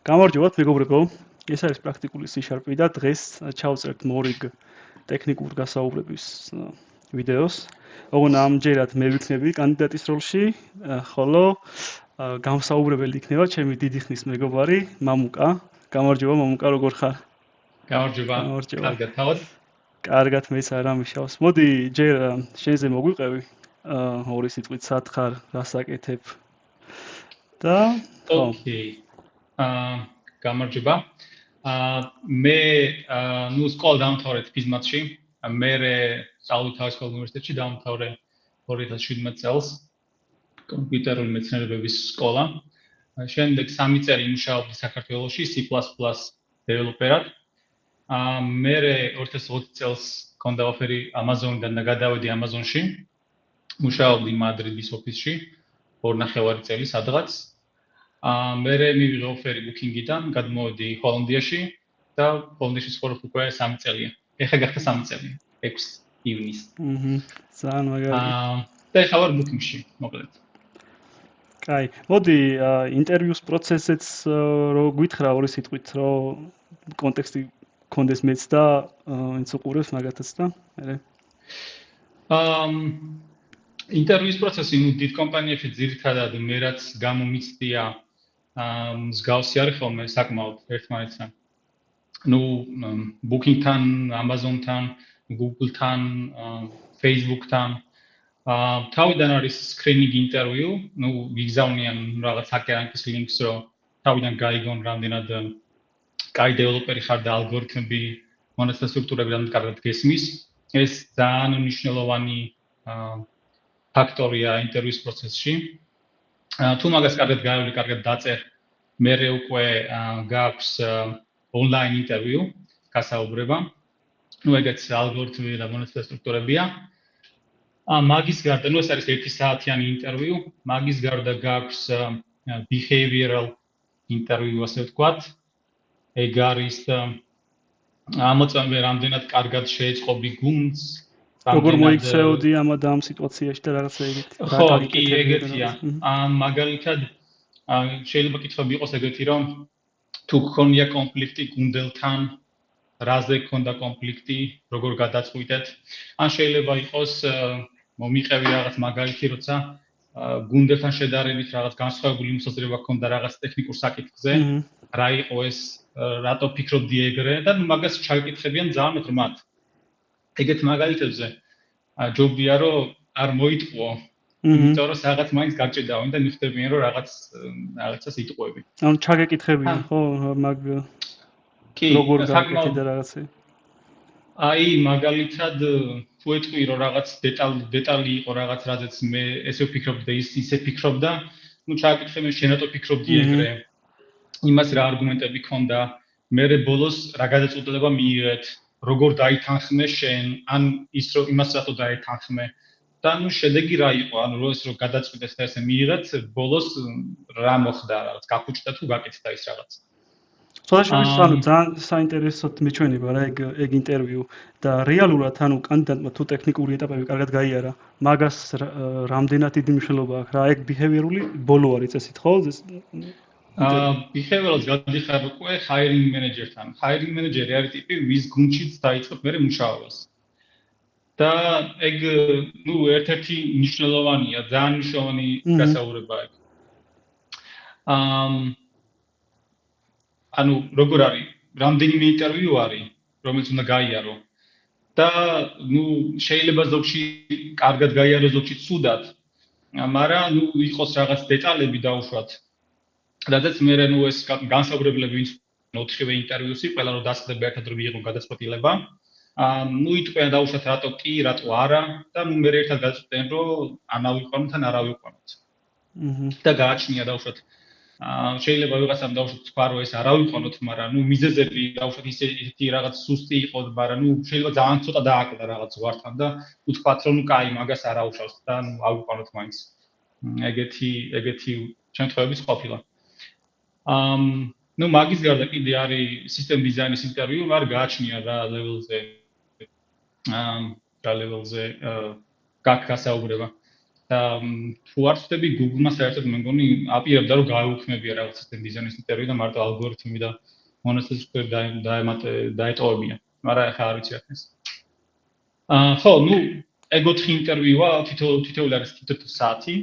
გამარჯობათ მეგობრებო. ეს არის პრაქტიკული C# და დღეს ჩავწერთ მორიგ ტექნიკურ გასაუბრების ვიდეოს. ოღონდ ამჯერად მე ვიქნები კანდიდატის როლში, ხოლო გამსაუბრებელი იქნება ჩემი დიდი ხნის მეგობარი მამუკა. გამარჯობა მამუკა, როგორ ხარ? გამარჯობა. კარგად თავად? კარგად, მეც არ ამიშავს. მოდი ჯერ შენზე მოგვიყევი. ორი სიტყვით სად ხარ, რასაკეთებ? და ოკეი. გამარჯობა. მე სკოლა დავამთავრე ფიზმათში. მე სწავლობ თავისუფალ უნივერსიტეტში, დავამთავრე 2017 წელს კომპიუტერული მეცნიერებების სკოლა. შემდეგ 3 წელი მუშაობდი საქართველოში C++ დეველოპერად. მე 2020 წელს მქონდა ოფერი Amazon-დან და გადავედი Amazon-ში. მუშაობდი მადრიდის ოფისში 2.5 წელი სადღაც. მე მივიღე ოფერი Booking-დან, გადმოვედი ჰოლანდიაში და ჰოლანდიაში ცხოვრობ უკვე 3 წელია. ეხლა გახდა 3 წელი, 6 ივნის. ძალიან მაგარი. და ეხლა ვარ Booking-ში, მოკლედ. კაი, მოდი ინტერვიუს პროცესიც რო გითხრა ორი სიტყვით, რომ კონტექსტი კონდეს მეც და ვინც უყურებს მაგათაც და მე. ინტერვიუს პროცესი დიდ კომპანიებში ძირითადად მე რაც გამომიცდია მსგავსი არის ხოლმე საკმაოდ ერთმანეთთან. Booking-თან, Amazon-თან, Google-თან, Facebook-თან. თავიდან არის screening interview, გიგზავნიან რაღაც ჰაკერანკის links, რომ თავიდან გაიგონ რამდენად კაი დეველოპერი ხარ და ალგორითმები, მონაცემ სტრუქტურები რამდენად კარგად გესმის. ეს ძალიან მნიშვნელოვანი ფაქტორია ინტერვიუს პროცესში. თუ მაგას კარგად გაივლი, კარგად დაწერ, მერე უკვე გაქვს ონლაინ ინტერვიუ, გასაუბრება. ეგეც ალგორითმები და მონაცემ სტრუქტურებია. მაგის გარდა, ეს არის 1 საათიანი ინტერვიუ, მაგის გარდა გაქვს behavioral interview, ასე ვთქვათ. ეგ არის ამოწმე რამდენად კარგად შეეწყობი გუნდს, როგორ მოიქცეოდი ამ სიტუაციაში და რაღაცა ეგეთი. ხო, კი, ეგეთია. მაგალითად, შეიძლება კითხვები იყოს ეგეთი, რომ თუ გქონია კონფლიქტი გუნდელთან, რაზე გქონდა კონფლიქტი, როგორ გადაწყვიტეთ. ან შეიძლება იყოს მომიყევი რაღაც მაგალითი, როცა გუნდელთან შედარებით რაღაც განსხვავებული მოსაზრება გქონდა რაღაც ტექნიკურ საკითხზე, რა იყო ეს, რატო ფიქრობდი ეგრე და მაგას ჩაიკითხებიან ძალიან ღრმად. ეგეთ მაგალითებზე ჯობია რომ არ მოიტყუო, იმიტომ რომ რაღაც მაინც გაჭედავენ და მიხვდებიან რომ რაღაცას იტყუები. ანუ ჩაგეკითხებიან, ხო, მაგ როგორ გაკეთე და რაღაცე. აი, მაგალითად თუ ეტყვი რომ რაღაც დეტალი იყო რაღაც რაზეც მე ესე ვფიქრობდი და ისე ფიქრობდა, ჩაიკითხებიან შენ რატო ფიქრობდი ეგრე. იმას რა არგუმენტები ქონდა, მე ბოლოს რა გადაწყვეტილება მიიღეთ, როგორ დაითანხმე შენ, ან ის რომ იმას რატო დაეთანხმე. და შედეგი რა იყო, რომ ეს რომ გადაწყვეტეს და ესე მიიღეთ, ბოლოს რა მოხდა, რაღაც გახუჭდა თუ გაკეთდა ის რაღაც. ძალიან საინტერესოდ მიჩვენება რა ეგ ინტერვიუ და რეალურად კანდიდატმა თუ ტექნიკური ეტაპები კარგად გაიარა, მაგას რამდენად დიდი მნიშვნელობა აქვს რა ეგ behaviorally ბოლო არის წესით, ხო? behaviorals გადიხარ უკვე hiring manager-თან. hiring manager-ი არის ტიპი, ვის გუნდშიც დაიწყებ მე მუშაობას. და ეგ ერთ-ერთი მნიშვნელოვანია, ძალიან მნიშვნელოვანი გასაუბრება ეგ. როგორ არის, რამდენიმე ინტერვიუ არის, რომელიც უნდა გაიარო. და შეიძლება ზოგში კარგად გაიარო, ზოგში ცუდად. მაგრამ იყოს რაღაც დეტალები დაუშვათ. რადგან მე ეს განსაუბრებლები ვინც 4-ვე ინტერვიუსი, ყველა რომ დასწრება ერთად რომ მიიღო გადაწყვეტილება. იტყვიან დაუშვათ რატო კი, რატო არა და მე ერთად გადაწყვეტენ რომ ან ავიყვანოთ ან არ ავიყვანოთ. და გააჩნია დაუშვათ შეიძლება ვიღაცამ დაუშვათ თქვა რომ ეს არ ავიყვანოთ, მაგრამ მიზეზები დაუშვათ ისეთი რაღაც სუსტი იყო, მაგრამ შეიძლება ძალიან ცოტა დააკლდა რაღაც ზღვართან და უთქვათ რომ კაი, მაგას არ აუშავს და ავიყვანოთ მაინც. ეგეთი შემთხვევებიც ყოფილა. მაგის გარდა კიდე არის სისტემ დიზაინის ინტერვიუ, მაგრამ გააჩნია რა ლეველზე გასაუბრება. და თუ არ ვწდები Google-მა საერთოდ მე მგონი აპირებდა რომ გაეუქმებია რაღაც ისეთი დიზაინის ინტერვიუ და მარტო ალგორითმი და მონაცემები დაეტოვებია. მაგრამ ახლა არ ვიცი რა თქმა უნდა. ხო, ნუ ეგ 4 ინტერვიუა თითოეული არის თითო საათი.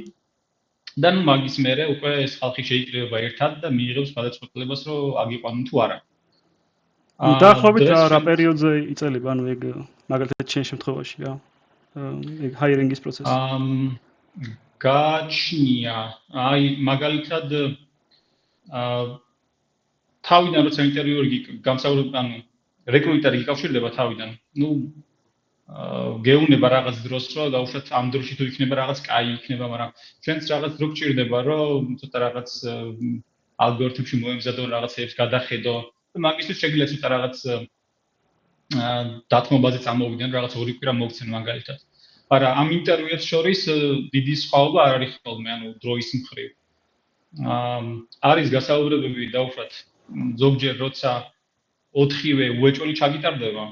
და ნუ მაგის მერე უკვე ეს ხალხი შეიკრიბება ერთად და მიიღებს გადაწყვეტილებას რომ აგიყვანონ თუ არა. დაახლოებით რა პერიოდზე იწელება, ანუ ეგ მაგალითად ჩემ შემთხვევაში რა. ეგ ჰაირინგის პროცესი. გაჩნია, აი მაგალითად თავიდან როცა ინტერვიუერი გამსაუბრება, ანუ რეკრუტერი გიკავშირდება თავიდან, ნუ გეუნება რაღაც დროს რომ დაუშვათ ამ დროში თუ იქნება რაღაც კაი იქნება, მაგრამ ჩვენც რაღაც დრო გჭირდება რომ ცოტა რაღაც ალგორითმში მოემზადონ რაღაცებს გადახედო და მაგისთვის შეგვიძლია ცოტა რაღაც დათმობაზე წამოვიდნენ რაღაც ორი კვირა მოგცენ მაგალითად. მაგრამ ამ ინტერვიუებს შორის დიდი სხვაობა არ არის ხოლმე, ანუ დროის მხრივ. არის გასაუბრებები დაუშვათ ზოგჯერ როცა 4-ვე უეჭველი ჩაგიტარდება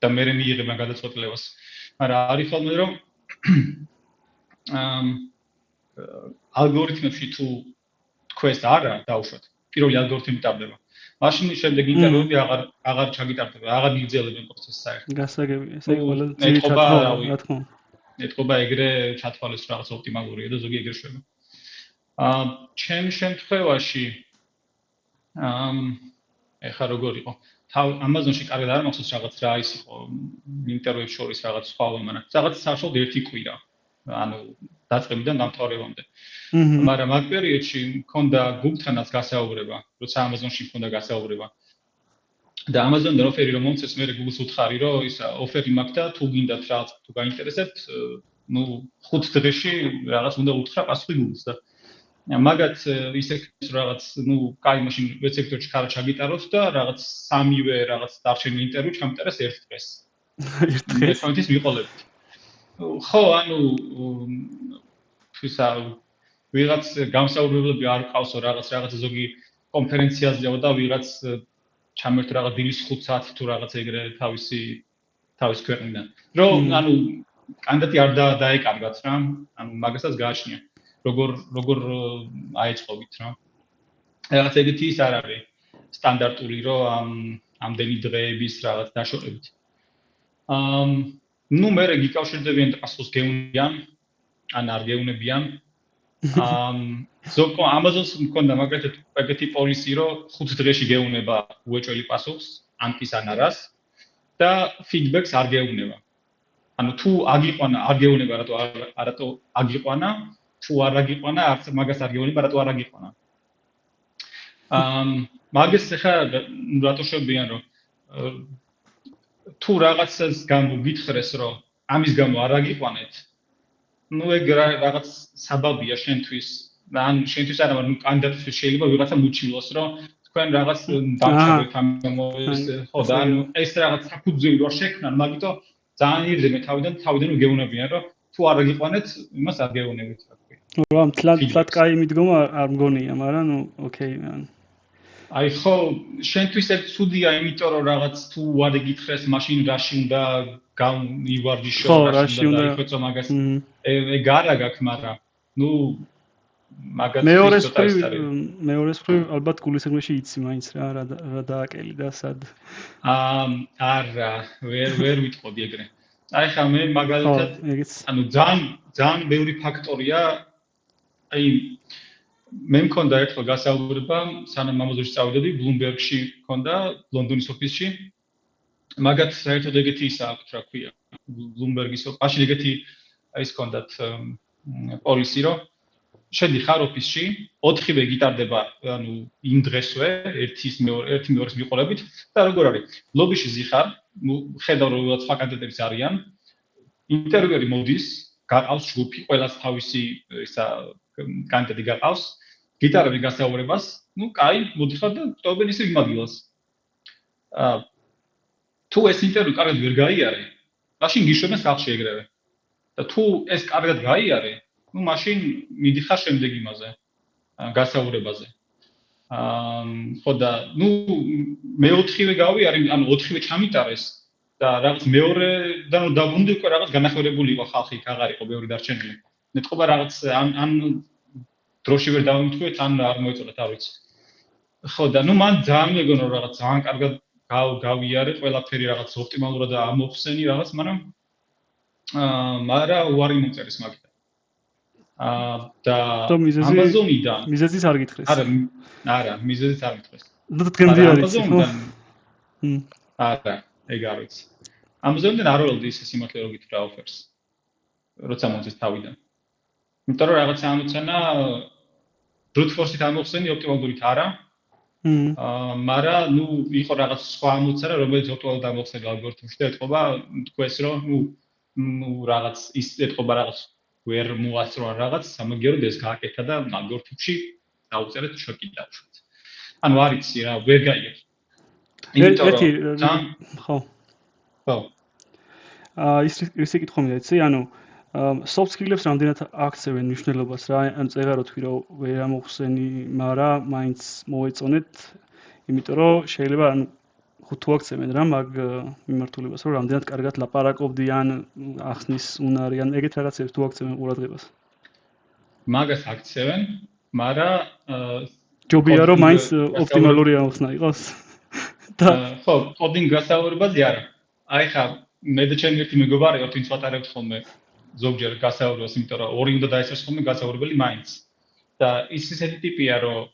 და მე მიიღება გადაწყვეტილებას. მაგრამ არის ხოლმე რომ ალგორითმებში თუ თქვენს არა დაუშვათ, პირველი ალგორითმი ტარდება. მაშინ შემდეგ ინტერვიუები აღარ ჩაგიტარდება, აღარ გიგრძელებენ პროცესს საერთოდ. გასაგებია, ესე ყველა ძირითადად რა თქმა უნდა. ეთყობა ეგრე ჩათვალეს რაღაც ოპტიმალურია და ზოგი ეგრე შვება. ჩემ შემთხვევაში ეხა როგორ იყო? Amazon-ში კარგად არ მახსოვს რაღაც რა ის იყო ინტერვიუებს შორის რაღაც სხვაობა, მაგრამ რაღაც საშუალოდ 1 კვირა. ანუ დაწყებიდან დამთავრებამდე. მაგრამ მაგ პერიოდში მქონდა Google-თანაც გასაუბრება, როცა Amazon-ში მქონდა გასაუბრება. და Amazon-დან ოფერი რომ მომწეს, მე Google-ს უთხარი, რომ ისა ოფერი მაქვს და თუ გინდათ რაღაც თუ გაინტერესებთ, ნუ 5 დღეში რაღაც უნდა უთხრა პასუხი Google-ს და მაგათ ისე რაღაც ნუ კაი მაშინ ვებ სექტორში ხარ ჩაგიტაროთ და რაღაც 3-ვე რაღაც დარჩენილი ინტერვიუ ჩამიტარეს 1 დღეს. 1 დღეს. ეს მიყოლებით. ხო, ანუ ისა ვიღაც გამსაუბრებლები არ ყავსო რაღაც ზოგი კონფერენციაზეო და ვიღაც ჩამერთ რაღაც დილის 5 საათი თუ რაღაც ეგრე თავის ქვეყნიდან. რომ ანუ კანდიდატი არ დაეკარგათ რა, ანუ მაგასაც გააჩნია. როგორ აეწყობით რა. რაღაც ეგეთი ის არ არის სტანდარტული რომ ამდენი დღეების რაღაც დაშორებით. ნუ მე გიკავშირდებიან და პასუხს გეუნებიან, ან არ გეუნებიან. ზოგ Amazon-ს მქონდა მაგალითად ეგეთი პოლისი რომ 5 დღეში გეუნება უეჭველი პასუხს, ან კი ან არას და ფიდბექს არ გეუნება. ანუ თუ აგიყვანა, არ გეუნება, რატო აგიყვანა, თუ არ აგიყვანა, არც მაგას არ გეუნება, რატო არ აგიყვანა. მაგას ხა რატო შვებიან რომ თუ რაღაცას გამო გითხრეს რომ ამის გამო არ აგიყვანეთ, ნუ ეგ რაღაც საბაბია შენთვის, ან შენთვის არა, მაგრამ კანდიდატისთვის შეიძლება ვიღაცა მუჩილოს რომ თქვენ რაღაც დამჩაგეთ ამ გამოს, ხო და ანუ ეს რაღაც საფუძველი რო შექმნან, მაგითო ძალიან ირდები თავიდან გეუნებიან რომ თუ არ აგიყვანეთ, იმას არ გეუნებით რა თქვი. რა თლად კაი მიდგომა არ მგონია, მაგრამ ნუ ოკეი მან. აი ხო, შენთვის ეს ცუდია, იმიტომ რომ რაღაც თუ არ იგითხრეს, მაშინ რაში უნდა გამივარჯიშო, რაში უნდა დაიხვეწო მაგას. ეგ არა გაქვს, მაგრამ ნუ მაგას მეორე მხრივ ალბათ გულისხმობში იცი მაინც რა დააკელი და სად. არა, ვერ ვიტყოდი ეგრე. აი ხა მე მაგალითად ანუ ძალიან ბევრი ფაქტორია. აი მე მქონდა ერთხელ გასაუბრება, სანამ Amazon-ში წავიდოდი, Bloomberg-ში მქონდა, ლონდონის ოფისში. მაგათ საერთოდ ეგეთი ისა აქვს, რა ქვია, Bloomberg-ის ოფისში ეგეთი ის მქონდათ პოლისი, რომ შედიხარ ოფისში, 4-ვე გიტარდება, ანუ იმ დღესვე, ერთი მეორეს მიყოლებით და როგორ არის? ლობიში ზიხარ, ხედავ რომ სხვა კანდიდატებიც არიან. ინტერვიუერი მოდის, გაყავს ჯგუფი, ყველას თავისი ისა კანდიდატი გაყავს. გიტარები გასაუბრებას, ნუ კაი, მოდიხარ და ტოვებენ ისე იმაგილას. თუ ეს ინტერვიუ კარგად ვერ გაიარე, მაშინ გიშვებენ სახლში ეგრევე. და თუ ეს კარგად გაიარე, ნუ მაშინ მიდიხარ შემდეგ იმაზე, გასაუბრებაზე. ხო და ნუ მე 4-ვე გავიარე, ანუ 4-ვე ჩამიტარეს და რაღაც მეორედან დაგვუნდი უკვე რაღაც განახორებული იყო ხალხი, აღარ იყო ბევრი დარჩენილი. ნეტყობა რაღაც ან დროში ვერ დავიმთქვით, ან არ მოეწონათ, არ ვიცი. ხო და ნუ მან ძალიან მეგონა რომ რაღაც ძალიან კარგად გავიარე, ყველაფერი რაღაც ოპტიმალურად ამოხსენი რაღაც, მაგრამ უარი მომწერის მაგით. და Amazon-იდან მიზეზის არ გითხრეს. არა, მიზეზის არ გითხრეს. და თქვენდი არის ხო? არა, ეგ არ ვიცი. Amazon-დან არ ველოდი ისე სიმართლე რომ გითხრა offers. როცა მოწეს თავიდან. იმიტომ რომ რაღაცა ამოცანა brute force-ით ამოხსენი ოპტიმალურით არა. მაგრამ ნუ იყო რაღაც სხვა ამოცანა, რომელიც ოპტიმალურად ამოხსენდა ალგორითმში და ეთყობა თქვენს რომ ნუ რაღაც ის ეთყობა რაღაც ვერ მოასწრო რაღაც სამაგიეროდ ეს გააკეთა და ალგორითმში დაუწერეთ შოკი დავუშვით. ანუ არ იცი რა, ვერ გაიგებ. იმიტომ რომ ხო. ის კითხვა მინდა იცი, ანუ soft skills რამდენად აქცევენ მნიშვნელობას რა, ან წეღარო თქვი რომ ვერ ამოხსენი, მაგრამ მაინც მოეწონეთ, იმიტომ რომ შეიძლება ანუ თუ აქცევენ რა მაგ მიმართულებას, რომ რამდენად კარგად ლაპარაკობდიან, ახსნის უნარი, ან ეგეთ რაღაცებს თუ აქცევენ ყურადღებას. მაგას აქცევენ, მაგრამ ჯობია რომ მაინც ოპტიმალური ამოხსნა იყოს. ხო, კოდინგ გასაუბრებაზე არა. აი ხა მე და ჩემი ერთი მეგობარი ვართ, ვინც ვატარებთ ხოლმე ზოგჯერ გასაუბრებას, იმიტომ რომ ორი უნდა დაესწროს ხოლმე გასაუბრებელი მაინც. და ის ისეთი ტიპია, რომ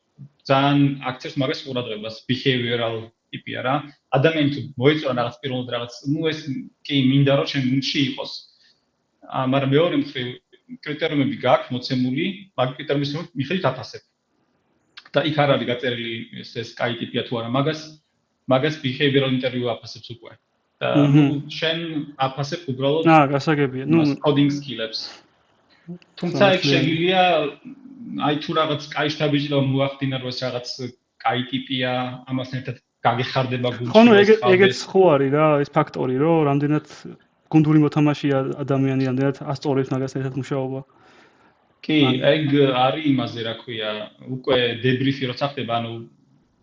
ძალიან აქცევს მაგას ყურადღებას, behavioral ტიპია რა. ადამიანი თუ მოეწონა რაღაც პიროვნად რაღაც, ნუ ეს კი მინდა რომ შენ გუნდში იყოს. მაგრამ მეორე მხრივ კრიტერიუმები გაქვს მოცემული, მაგ კრიტერიუმის მიხედვით აფასებ. და იქ არ არის გაწერილი ეს კაი ტიპია თუ არა, მაგას behavioral interview აფასებს უკვე. და შენ აფასებ უბრალოდ გასაგებია. coding skills. თუმცა იქ შეიძლება აი თუ რაღაც კაი შტაბიჭი და მოახდინა რომ ეს რაღაც კაი ტიპია, ამასთან ერთად გაგეხარდება გუნდში. ხო, ეგეც ხო არის რა, ეს ფაქტორი, რომ რამდენად გუნდური მოთამაშეა ადამიანი, რამდენად ასწორებს მაგასთან ერთად მუშაობა. კი, ეგ არის იმაზე, რა ქვია, უკვე debrief-ი როცა ხდება, ანუ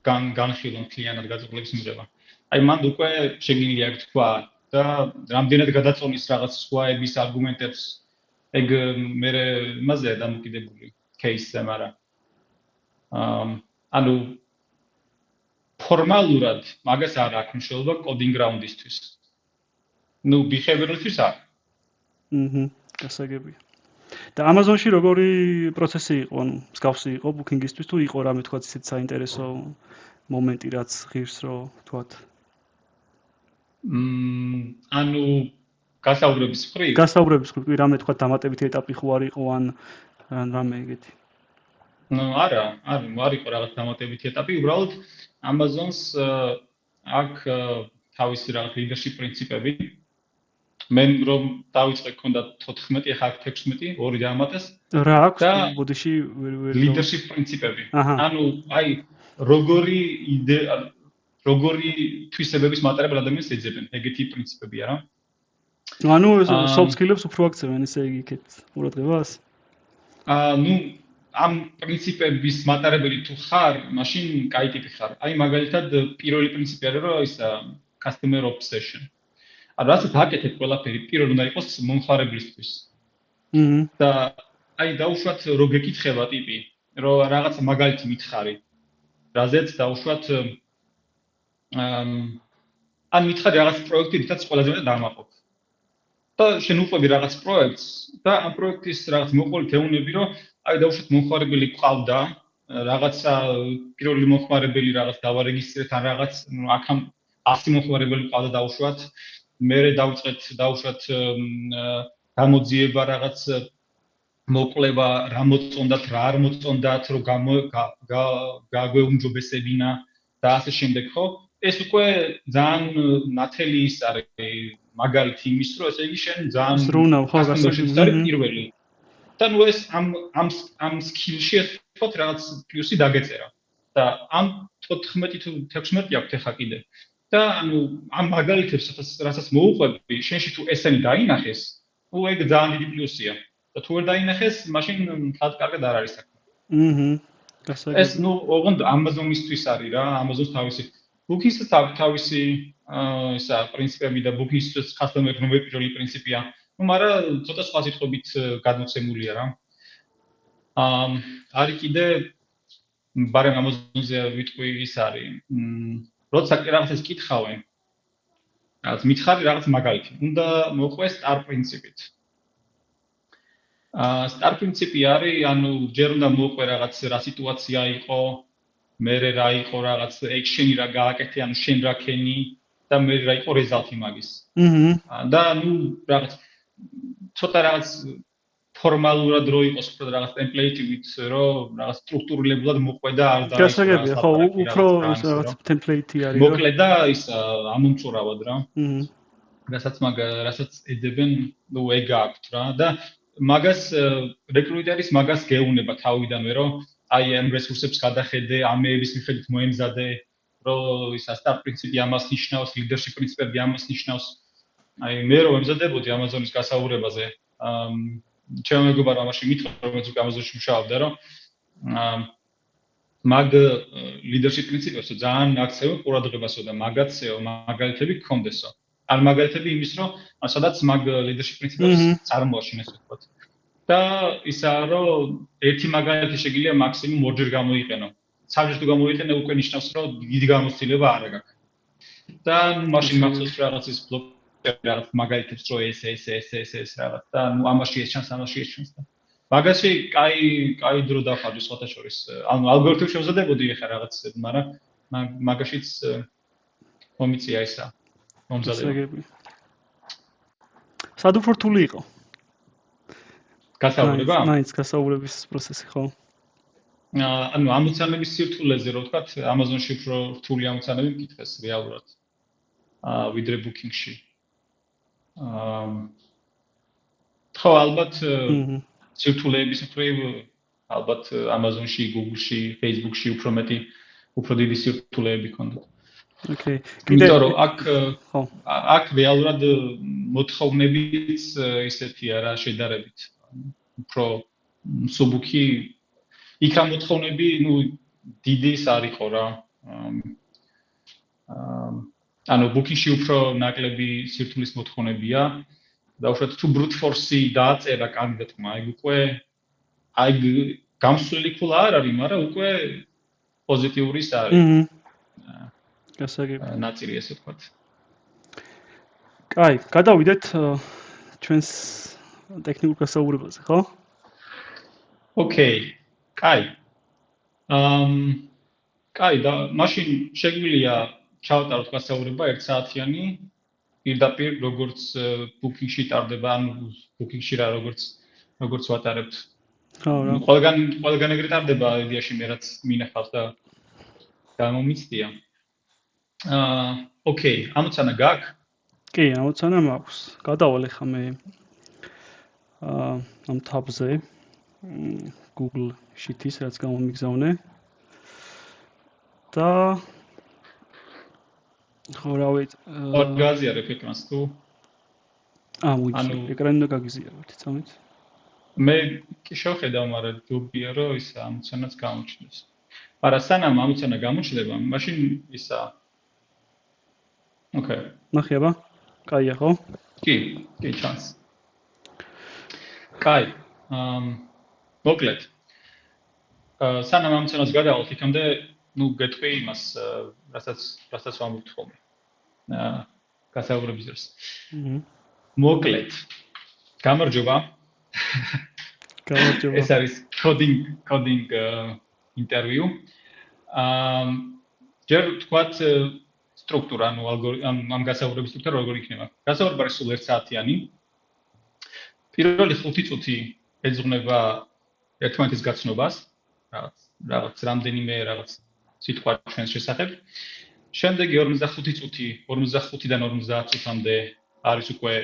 განხილვა მთლიანად გაწყვეტილების მიღება. აი მანდ უკვე შეგიძლია თქვა და რამდენად გადაწონის რაღაც სხვაების არგუმენტებს, ეგ მე იმაზეა დამოკიდებული case-ზე, მაგრამ ანუ ფორმალურად მაგას არ აქვს მნიშვნელობა coding round-ისთვის. ნუ behavioral-ისთვის არ. გასაგებია. და Amazon-ში როგორი პროცესი იყო, ანუ მსგავსი იყო booking-ისთვის თუ იყო რამე თქვა ისეთ საინტერესო მომენტი, რაც ღირს რომ თქვათ. ანუ გასაუბრების მხრივ? გასაუბრების მხრივ, რამე თქვა დამატებითი ეტაპი ხო არ იყო ან რამე ეგეთი. ნუ არა იყო რაღაც დამატებითი ეტაპი, უბრალოდ Amazon-ს აქვს თავისი რაღაც leadership პრინციპები. მე რომ დავიწყე ქონდა 14, ახლა 16, ორი დაამატეს. რა აქვს ბოდიში leadership პრინციპები. ანუ აი როგორი თვისებების მატარებელ ადამიანს ეძებენ, ეგეთი პრინციპებია რა. ანუ soft skills უფრო აქცევენ ესე იგი იქეთ ყურადღებას? ნუ ამ პრინციპების მატარებელი თუ ხარ, მაშინ კაი ტიპი ხარ. აი მაგალითად პირველი პრინციპი არის რომ ისა customer obsession. ანუ რასაც აკეთებ ყველაფერი პირველ უნდა იყოს მომხმარებლისთვის. და აი დაუშვათ რო გეკითხება ტიპი, რომ რაღაც მაგალითი მითხარი. რაზეც დაუშვათ ან მითხარი რაღაც პროექტი, რითაც ყველაზე მეტად დამაყობ. და შენ უყვები რაღაც პროექტს და ამ პროექტის რაღაც მოყოლით ეუბნები, რომ აი დაუშვათ მომხმარებელი ყავდა, რაღაცა პირველი მომხმარებელი რაღაც დავარეგისტრეთ ან რაღაც, ნუ აქამ 100 მომხმარებელი ყავდა დაუშვათ. მერე დავუშვათ გამოძიება რაღაც მოკლება რა მოწონდათ, რა არ მოწონდათ, რომ გაგვეუმჯობესებინა და ასე შემდეგ, ხო? ეს უკვე ძალიან ნათელი ის არის მაგალითი იმის, რომ ესე იგი შენ ძალიან სრუნავ ხო გასაგებია პირველი. და ნუ ეს ამ სკილში ეს თქო რაღაც პლუსი დაგეწერა. და ამ 14 თუ 16 აქვს ახლა კიდე. და ანუ ამ მაგალითებს რასაც მოუყვები, შენში თუ ესენი დაინახეს, უ ეგ ძალიან დიდი პლუსია. და თუ ვერ დაინახეს, მაშინ ხალხ კარგად არ არის საქმე. გასაგებია. ეს ნუ ოღონდ Amazon-ისთვის არის რა, Amazon-ს თავისი Booking-ს თავისი ისა პრინციპები და Booking-ს customer-ს პირველი პრინციპია მაგრამ ცოტა სხვა სიტყვებით გადმოცემულია რა. არის კიდე ბარემ Amazon-ზე ვიტყვი ის არის. როცა რაღაცას კითხავენ, რაღაც მითხარი რაღაც მაგალითი. უნდა მოყვეს star პრინციპით. star პრინციპი არის, ანუ ჯერ უნდა მოყვე რაღაც რა სიტუაცია იყო, მერე რა იყო რაღაც action-ი რა გააკეთე, ანუ შენ რა ქენი და მერე რა იყო result-ი მაგის. და ნუ რაღაც ცოტა რაღაც ფორმალურად რო იყოს უფრო რაღაც template-ით, რომ რაღაც სტრუქტურირებულად მოყვე და არ დაიწყო. გასაგებია, ხო, უფრო რაღაც template-ი არის. მოკლე და ის ამომწურავად რა. რასაც ეძებენ, ნუ ეგ აქვთ რა და მაგას რეკრუტერის მაგას გეუნება თავიდანვე, რომ აი ამ რესურსებს გადახედე, ამეების მიხედვით მოემზადე, რომ ისა star პრინციპი ამას ნიშნავს, leadership პრინციპები ამას ნიშნავს. აი მე რომ ემზადებოდი Amazon-ის გასაუბრებაზე, ჩემო მეგობარმა მაშინ მითხრა, რომელიც უკვე Amazon-ში მუშაობდა, რომ მაგ leadership პრინციპებს ძალიან აქცევენ ყურადღებასო და მაგაცეო მაგალითები გქონდესო. არ მაგალითები იმის, რომ სადაც მაგ leadership პრინციპებს წარმოაშინეს ვთქვათ. და ისაა, რომ ერთი მაგალითი შეგიძლია მაქსიმუმ ორჯერ გამოიყენო. სამჯერ თუ გამოიყენე, უკვე ნიშნავს, რომ დიდი გამოცდილება არ აქვს. და მაშინ მახსოვს რაღაც ის რაღაც მაგალითებს რო ეს რაღაც და ნუ ამაში ეს ჩანს და მაგაში კაი დრო დახარჯე სხვათა შორის ანუ ალგორითმი შევზადებოდი ახლა რაღაცებს მაგრამ მაგაშიც მომიწია ისა მომზადება სად უფრო რთული იყო გასაუბრება მაინც გასაუბრების პროცესი ხო ანუ ამოცანების სირთულეზე რო ვთქვათ Amazon-ში უფრო რთული ამოცანები მკითხეს რეალურად ვიდრე Booking-ში ხო ალბათ სირთულეების მხრივ ალბათ Amazon-ში, Google-ში, Facebook-ში უფრო დიდი სირთულეები ჰქონდათ. ოკეი. იმიტომ რომ აქ რეალურად მოთხოვნებიც ისეთია რა შედარებით. უფრო მსუბუქი იქ რა მოთხოვნები, ნუ დიდი ის არისო რა. ანუ Booking-ში უფრო ნაკლები სირთულის მოთხოვნებია. და უშუალოდ თუ brute force-ი დააწერა კანდიდატმა, აი გამსვლელი ქულა არ არის, მაგრამ უკვე პოზიტიური ის არის. გასაგებია. ნაწილი ესე ვთქვათ. კაი, გადავიდეთ ჩვენს ტექნიკურ გასაუბრებაზე, ხო? ოკეი. კაი. კაი, და მაშინ შეგვიძლია ჩავატაროთ გასაუბრება 1 საათიანი. პირდაპირ როგორც Booking-ში ტარდება, ანუ Booking-ში რა როგორც ვატარებთ. ხო რა. ყველგან ეგრე ტარდება იდეაში მე რაც მინახავს და გამომიცდია. ოკეი, ამოცანა გაქვს? კი, ამოცანა მაქვს. გადავალ ახლა მე ამ tabs-ზე Google Sheet-ის რაც გამომიგზავნე. და ხო რავით გაზიარებ ეკრანს თუ ანუ ეკრანი უნდა გაგიზიაროთ იცით მე კი შევხედავ მაგრამ ჯობია რომ ის ამოცანაც გამოჩნდეს მაგრამ სანამ ამოცანა გამოჩნდება მაშინ ისა ოკეი ნახება კაია ხო კი ჩანს კაი მოკლედ სანამ ამოცანას გადავალთ იქამდე ნუ გეტყვი იმას რასაც ვამბობთ ხოლმე. გასაუბრების დროს. მოკლედ. გამარჯობა. გამარჯობა. ეს არის coding interview. ჯერ თქვათ სტრუქტურა, ანუ ამ გასაუბრების სტრუქტურა როგორ იქნება. გასაუბრება არის სულ 1 საათიანი. პირველი 5 წუთი ეძღვნება ერთმანეთის გაცნობას, რაღაც რამდენიმე რაღაც სიტყვა ჩვენს შესახებ. შემდეგი 45 წუთი, 45-დან 50 წუთამდე არის უკვე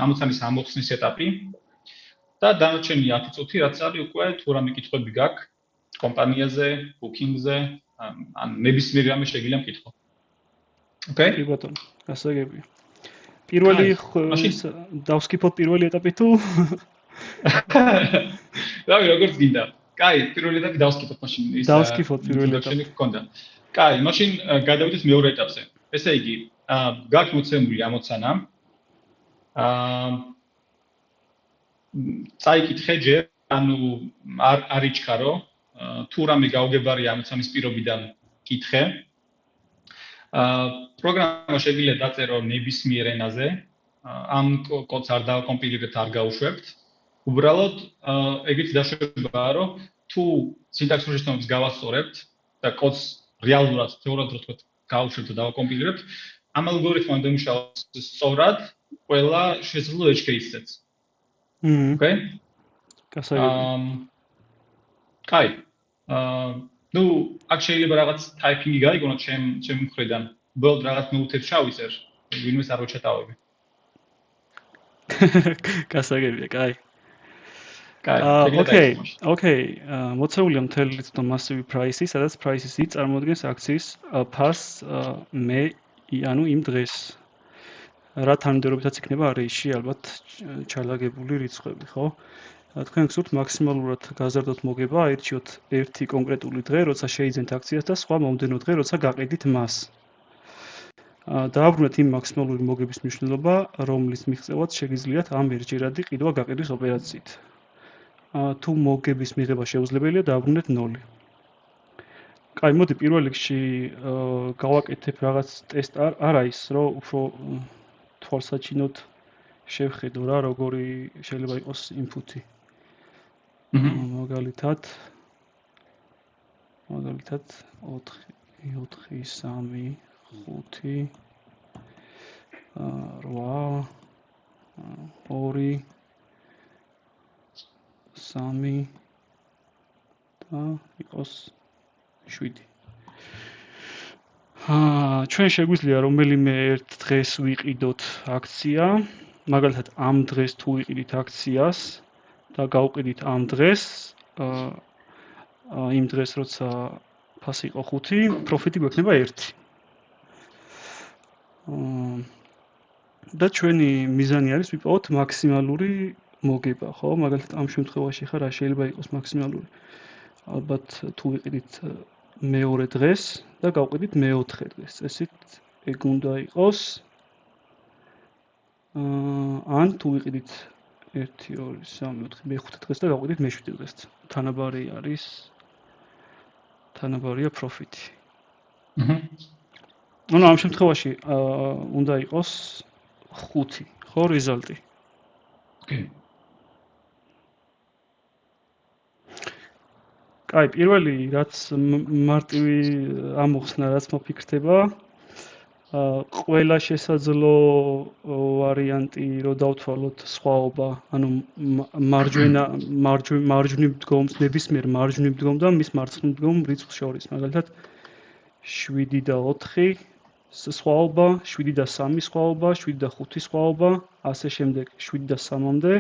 ამოცანის ამოხსნის ეტაპი. და დანარჩენი 10 წუთი, რაც არის უკვე თუ რამე კითხვები გაქვს კომპანიაზე, Booking-ზე, ან ნებისმიერ რამე შეგიძლია მკითხო. ოკეი? კი ბატონო, გასაგებია. პირველი დავსკიფოთ პირველი ეტაპი თუ? რავი, როგორც გინდა. კაი, პირველი ეტაპი დავსკიფოთ მაშინ ის. დავსკიფოთ პირველი ეტაპი. კაი, მაშინ გადავიდეთ მეორე ეტაპზე. ესე იგი, გაქვს მოცემული ამოცანა. წაიკითხე ჯერ, ანუ არ იჩქარო, თუ რამე გაუგებარია ამის პირობიდან კითხე. პროგრამა შეიძლება დაწერო ნებისმიერ ენაზე, ამ კოდს არ დავაკომპილირებთ, არ გავუშვებთ. უბრალოდ ეგეთი დაშვებაა, რომ თუ სინტაქსურ შეცდომებს გავასწორებთ და კოდს რეალურად თეორიულად რო თქვა გავუშვებთ და დავაკომპილირებთ, ამ ალგორითმმა დამუშავოს სწორად ყველა შესაძლო edge case-ებს. Okay? გასაგებია. კაი. ნუ აქ შეიძლება რაღაც typing-ი გაიგონოთ ჩემი მხრიდან. უბრალოდ რაღაც ნოუთებს ჩავისერ, ვინმეს არ ვეჩატავები. გასაგებია, კაი. კაი, ოკეი, მოცეულია მთელი რიცხვი massive price-ი, სადაც price-ი წარმოადგენს აქციის ფასს ანუ იმ დღეს. რა თანმიმდევრობითაც იქნება array-ში ალბათ ჩალაგებული რიცხვები, ხო? თქვენ გსურთ მაქსიმალურად გაზარდოთ მოგება, აირჩიოთ ერთი კონკრეტული დღე, როცა შეიძენთ აქციას და სხვა მომდენო დღე, როცა გაყიდით მას. დააბრუნეთ იმ მაქსიმალური მოგების მნიშვნელობა, რომლის მიღწევაც შეგიძლიათ ამ ერთჯერადი ყიდვა გაყიდვის ოპერაციით. თუ მოგების მიღება შეუძლებელია, დააბრუნეთ 0. კაი, მოდი პირველ რიგში გავაკეთებ რაღაც ტესტ არა ის, რომ უფრო თვალსაჩინოდ შევხედო რა, როგორი შეიძლება იყოს input-ი. მაგალითად 4 3 5 5 8 2 3 და იყოს 7. ჩვენ შეგვიძლია რომელიმე ერთ დღეს ვიყიდოთ აქცია, მაგალითად ამ დღეს თუ ვიყიდით აქციას და გავყიდით ამ დღეს, იმ დღეს როცა ფასი იყო 5, პროფიტი გვექნება 1. და ჩვენი მიზანი არის ვიპოვოთ მაქსიმალური მოგება, ხო? მაგალითად ამ შემთხვევაში ხა რა შეიძლება იყოს მაქსიმალური? ალბათ თუ ვიყიდით მეორე დღეს და გავყიდით მეოთხე დღეს, ესეთ ეგ უნდა იყოს. ან თუ ვიყიდით 1 2 3 4 მეხუთე დღეს და გავყიდით მეშვიდე დღეს. თანაბარია პროფიტი. ანუ ამ შემთხვევაში უნდა იყოს 5, ხო, რეზულტი. ოკეი. კაი, პირველი რაც მარტივი ამოხსნა, რაც მოფიქრდება, ყველა შესაძლო ვარიანტი რო დავთვალოთ სხვაობა, ანუ მარჯვნივ დგომს, ნებისმიერ მარჯვნივ დგომ და მის მარცხნივ დგომ რიცხვს შორის, მაგალითად 7 და 4 სხვაობა, 7 და 3 სხვაობა, 7 და 5 სხვაობა, ასე შემდეგ 7 და 3-მდე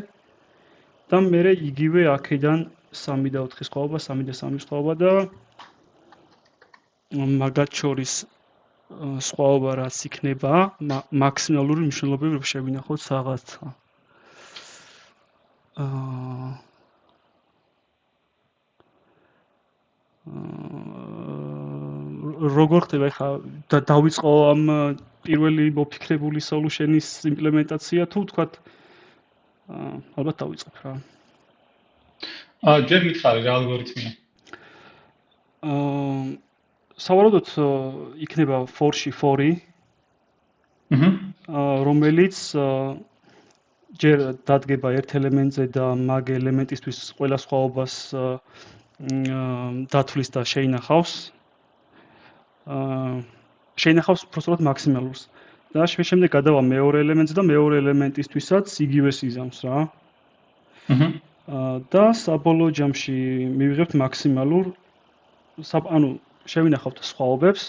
და მერე იგივე აქედან 3 და 4 სხვაობა, 3 და 3 სხვაობა და მაგათ შორის სხვაობა რაც იქნება, მაქსიმალური მნიშვნელობები რო შევინახოთ რაღაცა. როგორ ხდება ხა დავიწყო ამ პირველი მოფიქრებული solution-ის იმპლემენტაცია თუ თქვათ ალბათ დავიწყებ რა. ჯერ მითხარი რა ალგორითმია. სავარაუდოდ იქნება for-ში for-ი. რომელიც ჯერ დადგება ერთ ელემენტზე და მაგ ელემენტისთვის ყველა სხვაობას დათვლის და შეინახავს. შეინახავს უბრალოდ მაქსიმალურს. და შემდეგ გადავა მეორე ელემენტზე და მეორე ელემენტისთვისაც იგივეს იზამს რა. და საბოლოო ჯამში მივიღებთ მაქსიმალურ ანუ შევინახავთ სხვაობებს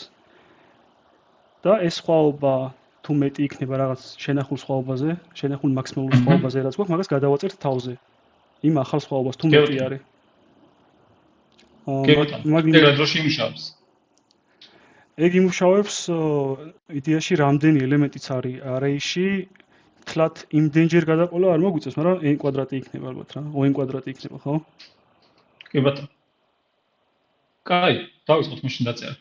და ეს სხვაობა თუ მეტი იქნება რაღაც შენახულ სხვაობაზე, შენახულ მაქსიმალურ სხვაობაზე რაც გვაქვს, მაგას გადავაწერთ თავზე. იმ ახალ სხვაობას თუ მეტი არის. მაგ დროში იმუშავებს. ეგ იმუშავებს იდეაში რამდენი ელემენტიც არის array-ში, თლათ იმდენჯერ გადაყოლა არ მოგვიწევს, მაგრამ n კვადრატი იქნება ალბათ რა, n კვადრატი იქნება, ხო? კი ბატონო. კაი, დავიწყოთ მაშინ დაწერა.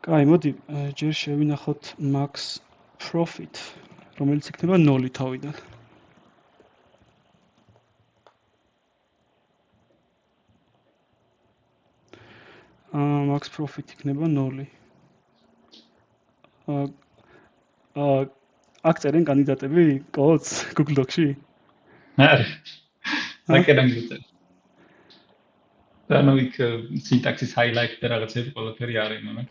კაი, მოდი ჯერ შევინახოთ max profit. რომელიც იქნება 0 თავიდან. max profit იქნება 0. აქ წერენ კანდიდატები კოდს Google Docs-ში? არა. საკერან გიწევ. და ნუ იქ სინტაქსის highlight და რაღაცები ყველაფერი არის მაგრამ.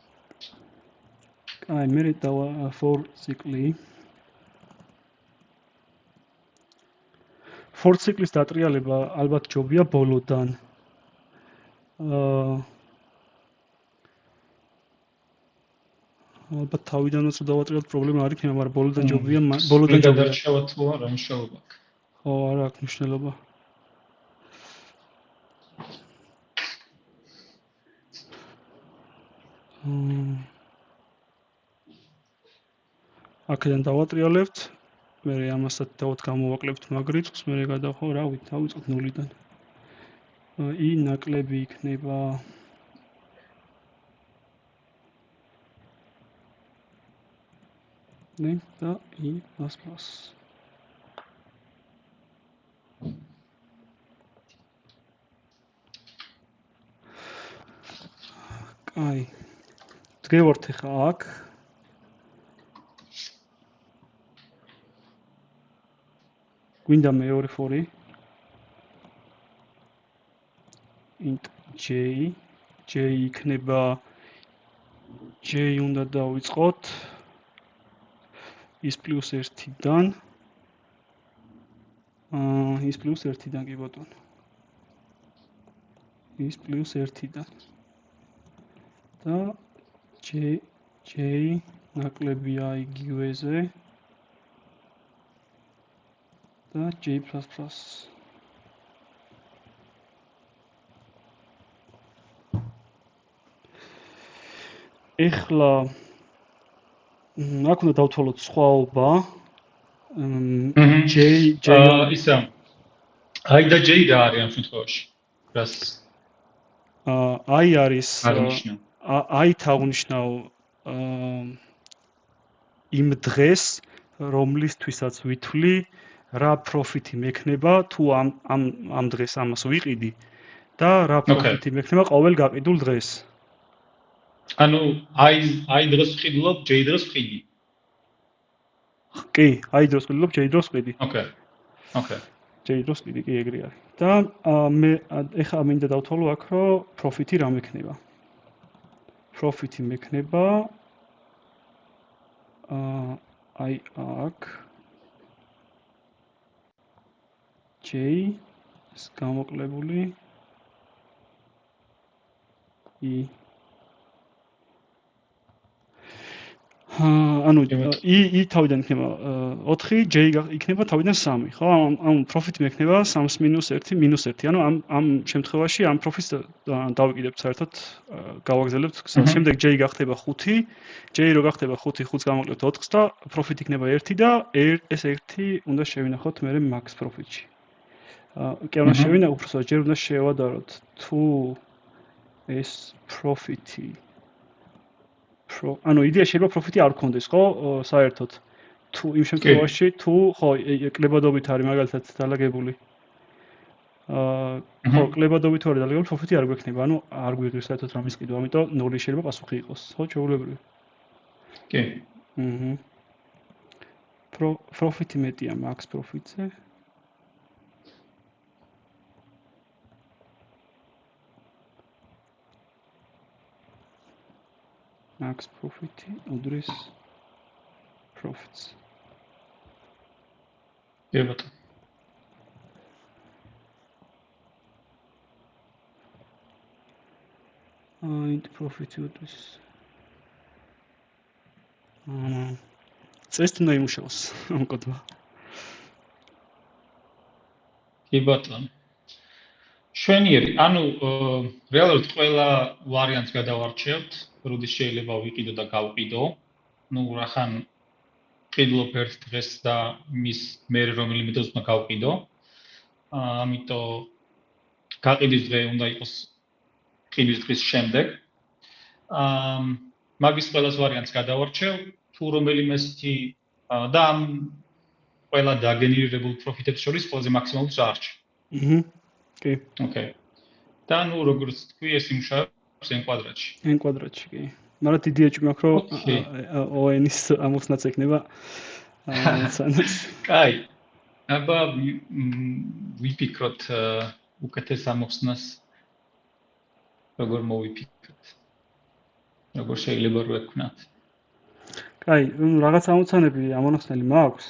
აი მე დავა for cycle. For cycle-ის დატრიალება ალბათ ჯობია ბოლოდან. ალბათ თავიდანაც დავატრიალოთ პრობლემა არ იქნება, მაგრამ ბოლოდან ჯობია, ბოლოდან ჯობია. გადარჩევა თუ არა მნიშვნელობა აქვს. ხო, არა აქვს მნიშვნელობა. აქედან დავატრიალებთ, მე ამასაც დავთ გამოვაკლებთ მაგ რიცხვს, მე გადახო, რავი, დავიწყოთ 0-დან. i ნაკლები იქნება და i plus. აი. დგევართ ახლა აქ. გვინდა მეორე ფორი. int j იქნება j უნდა დავიწყოთ is plus 1-დან. is plus 1-დან კი ბატონო. is plus 1-დან. და j ნაკლებია იგივეზე. და j++. ეხლა აქ უნდა დავთვალოთ სხვაობა. j ისა. აი და j რა არის ამ შემთხვევაში? რას? აი არის აი თაღვნიშნავ იმ დღეს რომლისთვისაც ვითვლი რა პროფიტი მექნება თუ ამ დღეს ამას ვიყიდი და რა პროფიტი მექნება ყოველ გაყიდულ დღეს. ანუ აი დროს ვყიდულობ, j დროს ვყიდი. კი, აი დროს ვყიდულობ, j დროს ვყიდი. ოკეი. j დროს ვყიდი, კი ეგრე არის. და მე ეხლა მინდა დავთვალო აქ, რომ პროფიტი რა მექნება. პროფიტი მექნება აი აქ j ის გამოკლებული i ანუ i თავიდან იქნება 4, j იქნება თავიდან 3, ხო? ამ პროფიტი მექნება 3 - 1 - 1. ანუ ამ შემთხვევაში ამ პროფიტს დავიკიდებთ საერთოდ გავაგზავნებთ. შემდეგ j გახდება 5, j რო გახდება 5, 5-ს გამოვაკლებთ 4-ს და პროფიტი იქნება 1 და ეს 1 უნდა შევინახოთ მე max პროფიტში. კი უნდა შევინახოთ, უბრალოდ ჯერ უნდა შევადაროთ თუ ეს პროფიტი ანუ იდეა შეიძლება პროფიტი არ გქონდეს, ხო? საერთოდ თუ იმ შემთხვევაში თუ ხო კლებადობით არის მაგალითად დალაგებული. ხო, კლებადობით არის დალაგებული, პროფიტი არ გვექნება, ანუ არ გვიღებს საერთოდ რამის ყიდვა, ამიტომ 0 შეიძლება პასუხი იყოს, ხო, ჩვეულებრივი. კი. პროფიტი მეტია max პროფიტზე. max profit უდრის profits. ებოთა. int profit უდრის. წესით უნდა იმუშაოს ამ კოდმა. კი ბატონო. შვენიერი, ანუ რეალურად ყველა ვარიანტს გადავარჩევთ, როდის შეიძლება ვიყიდო და გავყიდო. ნუ რახან ყიდულობ ერთ დღეს და მის მერე რომელიმე დროს უნდა გავყიდო. ამიტომ გაყიდის დღე უნდა იყოს ყიდვის დღის შემდეგ. მაგის ყველას ვარიანტს გადავარჩევ, თუ რომელიმესეთი და ამ ყველა დაგენერირებულ პროფიტებს შორის ყველაზე მაქსიმალურს არჩევ. კი. ოკეი. და ნუ როგორც თქვი, ეს იმუშავებს n კვადრატში. n კვადრატში, კი. მაგრამ დიდი ეჭვი მაქვს, რომ ON-ის ამოხსნაც ექნება სანაც. კაი. აბა ვიფიქროთ უკეთეს ამოხსნას როგორ მოვიფიქროთ. როგორ შეიძლება რო ეკვნათ. კაი, რაღაც ამოცანები ამონახსნელი მაქვს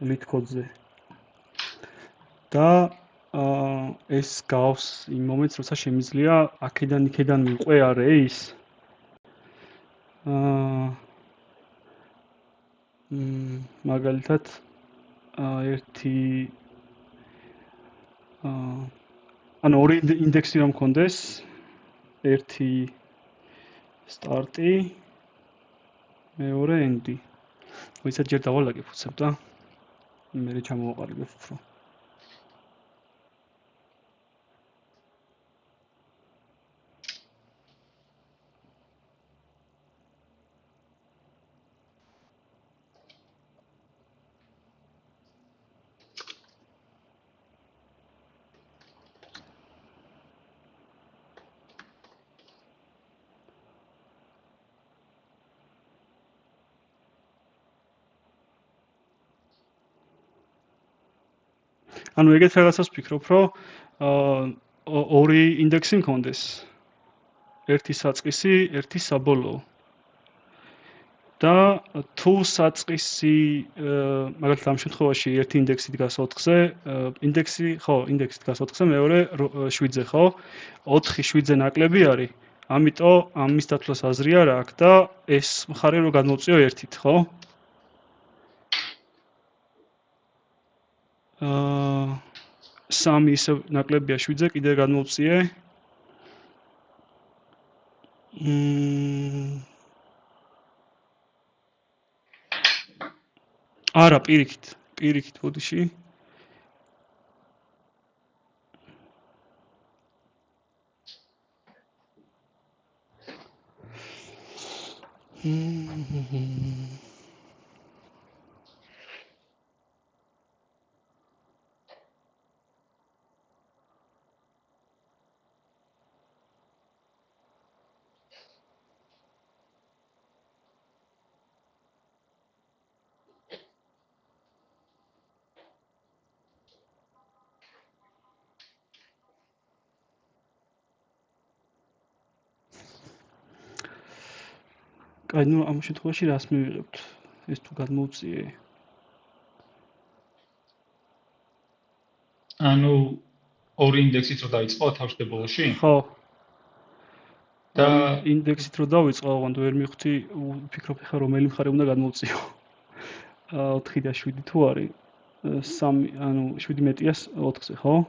ლიტკოდზე. და ეს გავს იმ მომენტს, როცა შემიძლია აქედან იქედან მიყვე array-ის. მაგალითად ერთი ანუ ორი ინდექსი რომ მქონდეს, ერთი სტარტი, მეორე ენდი. ვისაც ჯერ დავალაგებ უცებ და მე ჩამოვაყალიბებ უფრო. ანუ ეგეთ რაღაცას ვფიქრობ, რომ ორი ინდექსი მქონდეს. ერთი საწყისი, ერთი საბოლოო. და თუ საწყისი, მაგალითად ამ შემთხვევაში ერთი ინდექსი დგას 4-ზე, ინდექსი დგას 4-ზე, მეორე 7-ზე, ხო? 4 7-ზე ნაკლები არის. ამიტომ ამის დათვლას აზრი არ აქვს და ეს მხარე რო გადმოვწიო 1-ით, ხო? სამი ისე ნაკლებია 7-ზე, კიდე გადმოვწიე. არა, პირიქით ბოდიში. კაი, ნუ ამ შემთხვევაში რას მივიღებთ? ეს თუ გადმოვწიე. ანუ ორი ინდექსით რო დაიწყო თავშდებულში? ხო. და ინდექსით რო დავიწყო, ოღონდ ვერ მივხვდი, ვფიქრობ ხა რომელი მხარე უნდა გადმოვწიო. 4 და 7 თუ არის 3, ანუ 7 მეტია 4-ზე, ხო?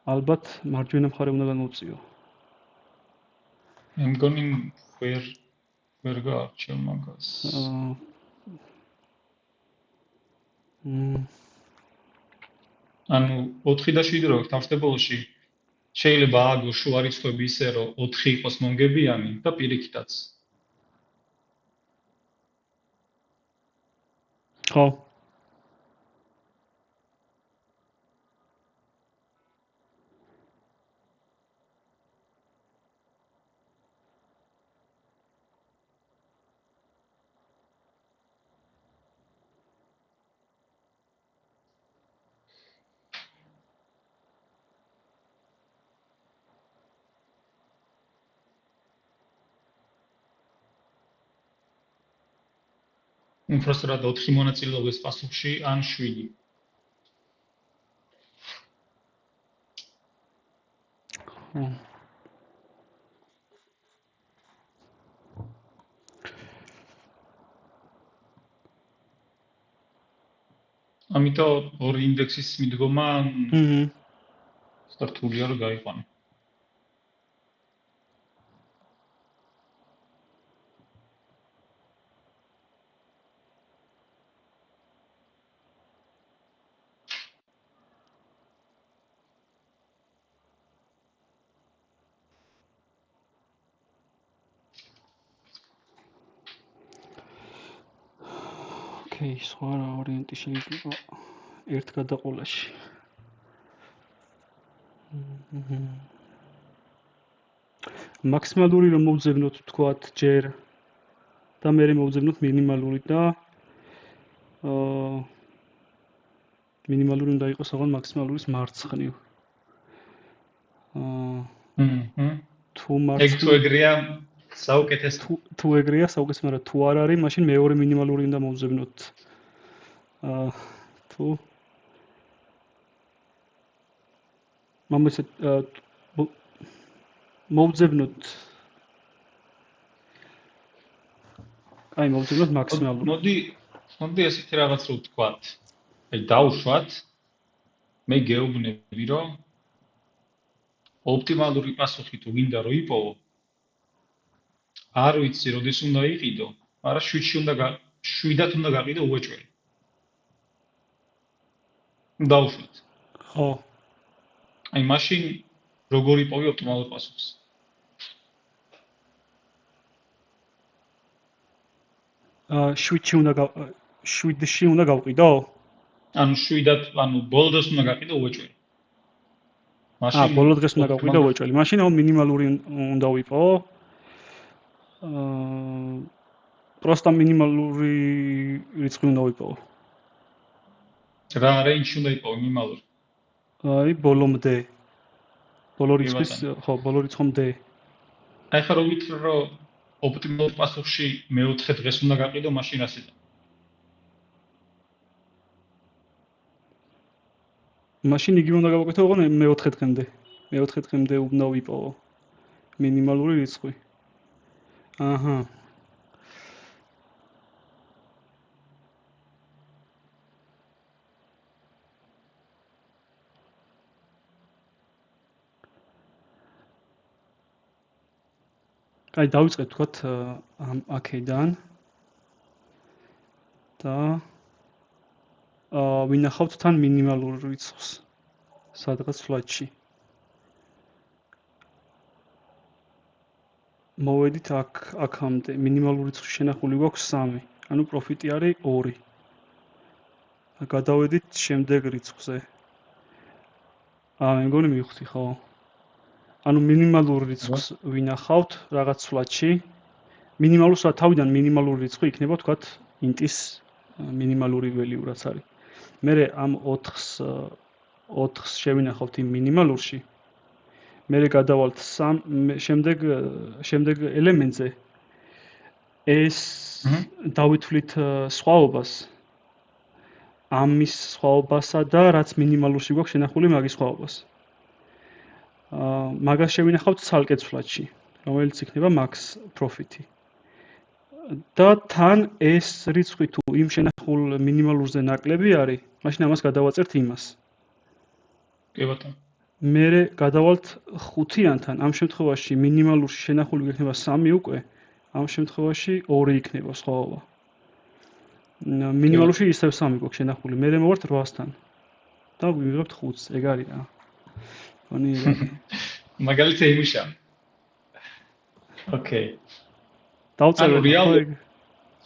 ალბათ მარჯვენა მხარე უნდა გადმოვწიო. მე მგონი ვერ გაარჩევ მაგას. ანუ 4 და 7 რო თავშდებულში შეიძლება ააგო შუა რიცხვები ისე, რომ 4 იყოს მომგებიანი და პირიქითაც. ხო. უბრალოდ 4 მონაწილეობის პასუხში ან 7. ამიტომ ორი ინდექსის მიდგომა სტარტულია რომ გაიყვანო. ოკეი, სხვა რა ვარიანტი შეიძლება ერთ გადაყოლაში. მაქსიმალური რომ მოვძებნოთ თქვათ ჯერ და მე მოვძებნოთ მინიმალური და მინიმალური უნდა იყოს აღარ მაქსიმალურის მარცხნივ. თუ ეგ თუ ეგრეა საუკეთესო. თუ ეგრეა საუკეთესო, მაგრამ თუ არ არის, მაშინ მეორე მინიმალური უნდა მოვძებნოთ. თუ მომცეთ მოვძებნოთ აი მოვძებნოთ მაქსიმალური. მოდი ესეთი რაღაც რო ვთქვათ. აი დავუშვათ. მე გეუბნები რომ ოპტიმალური პასუხი თუ გინდა რომ იპოვო არ ვიცი როდის უნდა იყიდო, მაგრამ 7-ად უნდა გაყიდო უეჭველი. დავუშვათ. ხო. აი მაშინ როგორ იპოვი ოპტიმალურ პასუხს? 7-ში უნდა გავყიდო? ანუ 7-ად, ანუ ბოლო დროს უნდა გაყიდო უეჭველი. მაშინ ბოლო დღეს უნდა გავყიდო უეჭველი. მაშინ აუ მინიმალური უნდა ვიპოვო. პროსტა მინიმალური რიცხვი უნდა ვიპოვო. რა რეინჯი უნდა იპოვო მინიმალური? აი ბოლომდე. ბოლო რიცხვამდე. აი ხა რო ვითხრ რომ ოპტიმალურ პასუხში მეოთხე დღეს უნდა გაყიდო, მაშინ რა სიტყვა? მაშინ იგივე უნდა გავაკეთო, ოღონდ მეოთხე დღემდე. მეოთხე დღემდე უნდა ვიპოვო მინიმალური რიცხვი. აჰა. აი დავიწყეთ თქვათ აქედან და ვინახავთ თან მინიმალურ რიცხვს სადღაც ფლატში. მოვედით აქამდე მინიმალური რიცხვი შენახული გვაქვს 3, ანუ პროფიტი არის 2. გადავედით შემდეგ რიცხვზე. მე მგონი მივხვდი, ხო? ანუ მინიმალურ რიცხვს ვინახავთ რაღაც ფლატში. მინიმალურს თავიდან მინიმალური რიცხვი იქნება თქვათ int-ის მინიმალური value რაც არის. მერე ამ 4-ს შევინახავთ იმ მინიმალურში. მერე გადავალთ შემდეგ ელემენტზე. ეს დავითვლით სხვაობას. ამის სხვაობასა და რაც მინიმალურში გვაქვს შენახული მაგის სხვაობას. მაგას შევინახავთ ცალკე ფლატში, რომელიც იქნება max profit-ი. და თან ეს რიცხვი თუ იმ შენახულ მინიმალურზე ნაკლები არის, მაშინ ამას გადავაწერთ იმას. კი ბატონო. მერე გადავალთ 5-იანთან, ამ შემთხვევაში მინიმალურში შენახული იქნება 3 უკვე, ამ შემთხვევაში 2 იქნება სხვაობა. მინიმალურში ისევ 3 გვაქვს შენახული, მერე მოვართ 8-თან. და ვიმიღებთ 5-ს, ეგ არის რა. მაგალითად იმუშა. ოკეი. დავწეროთ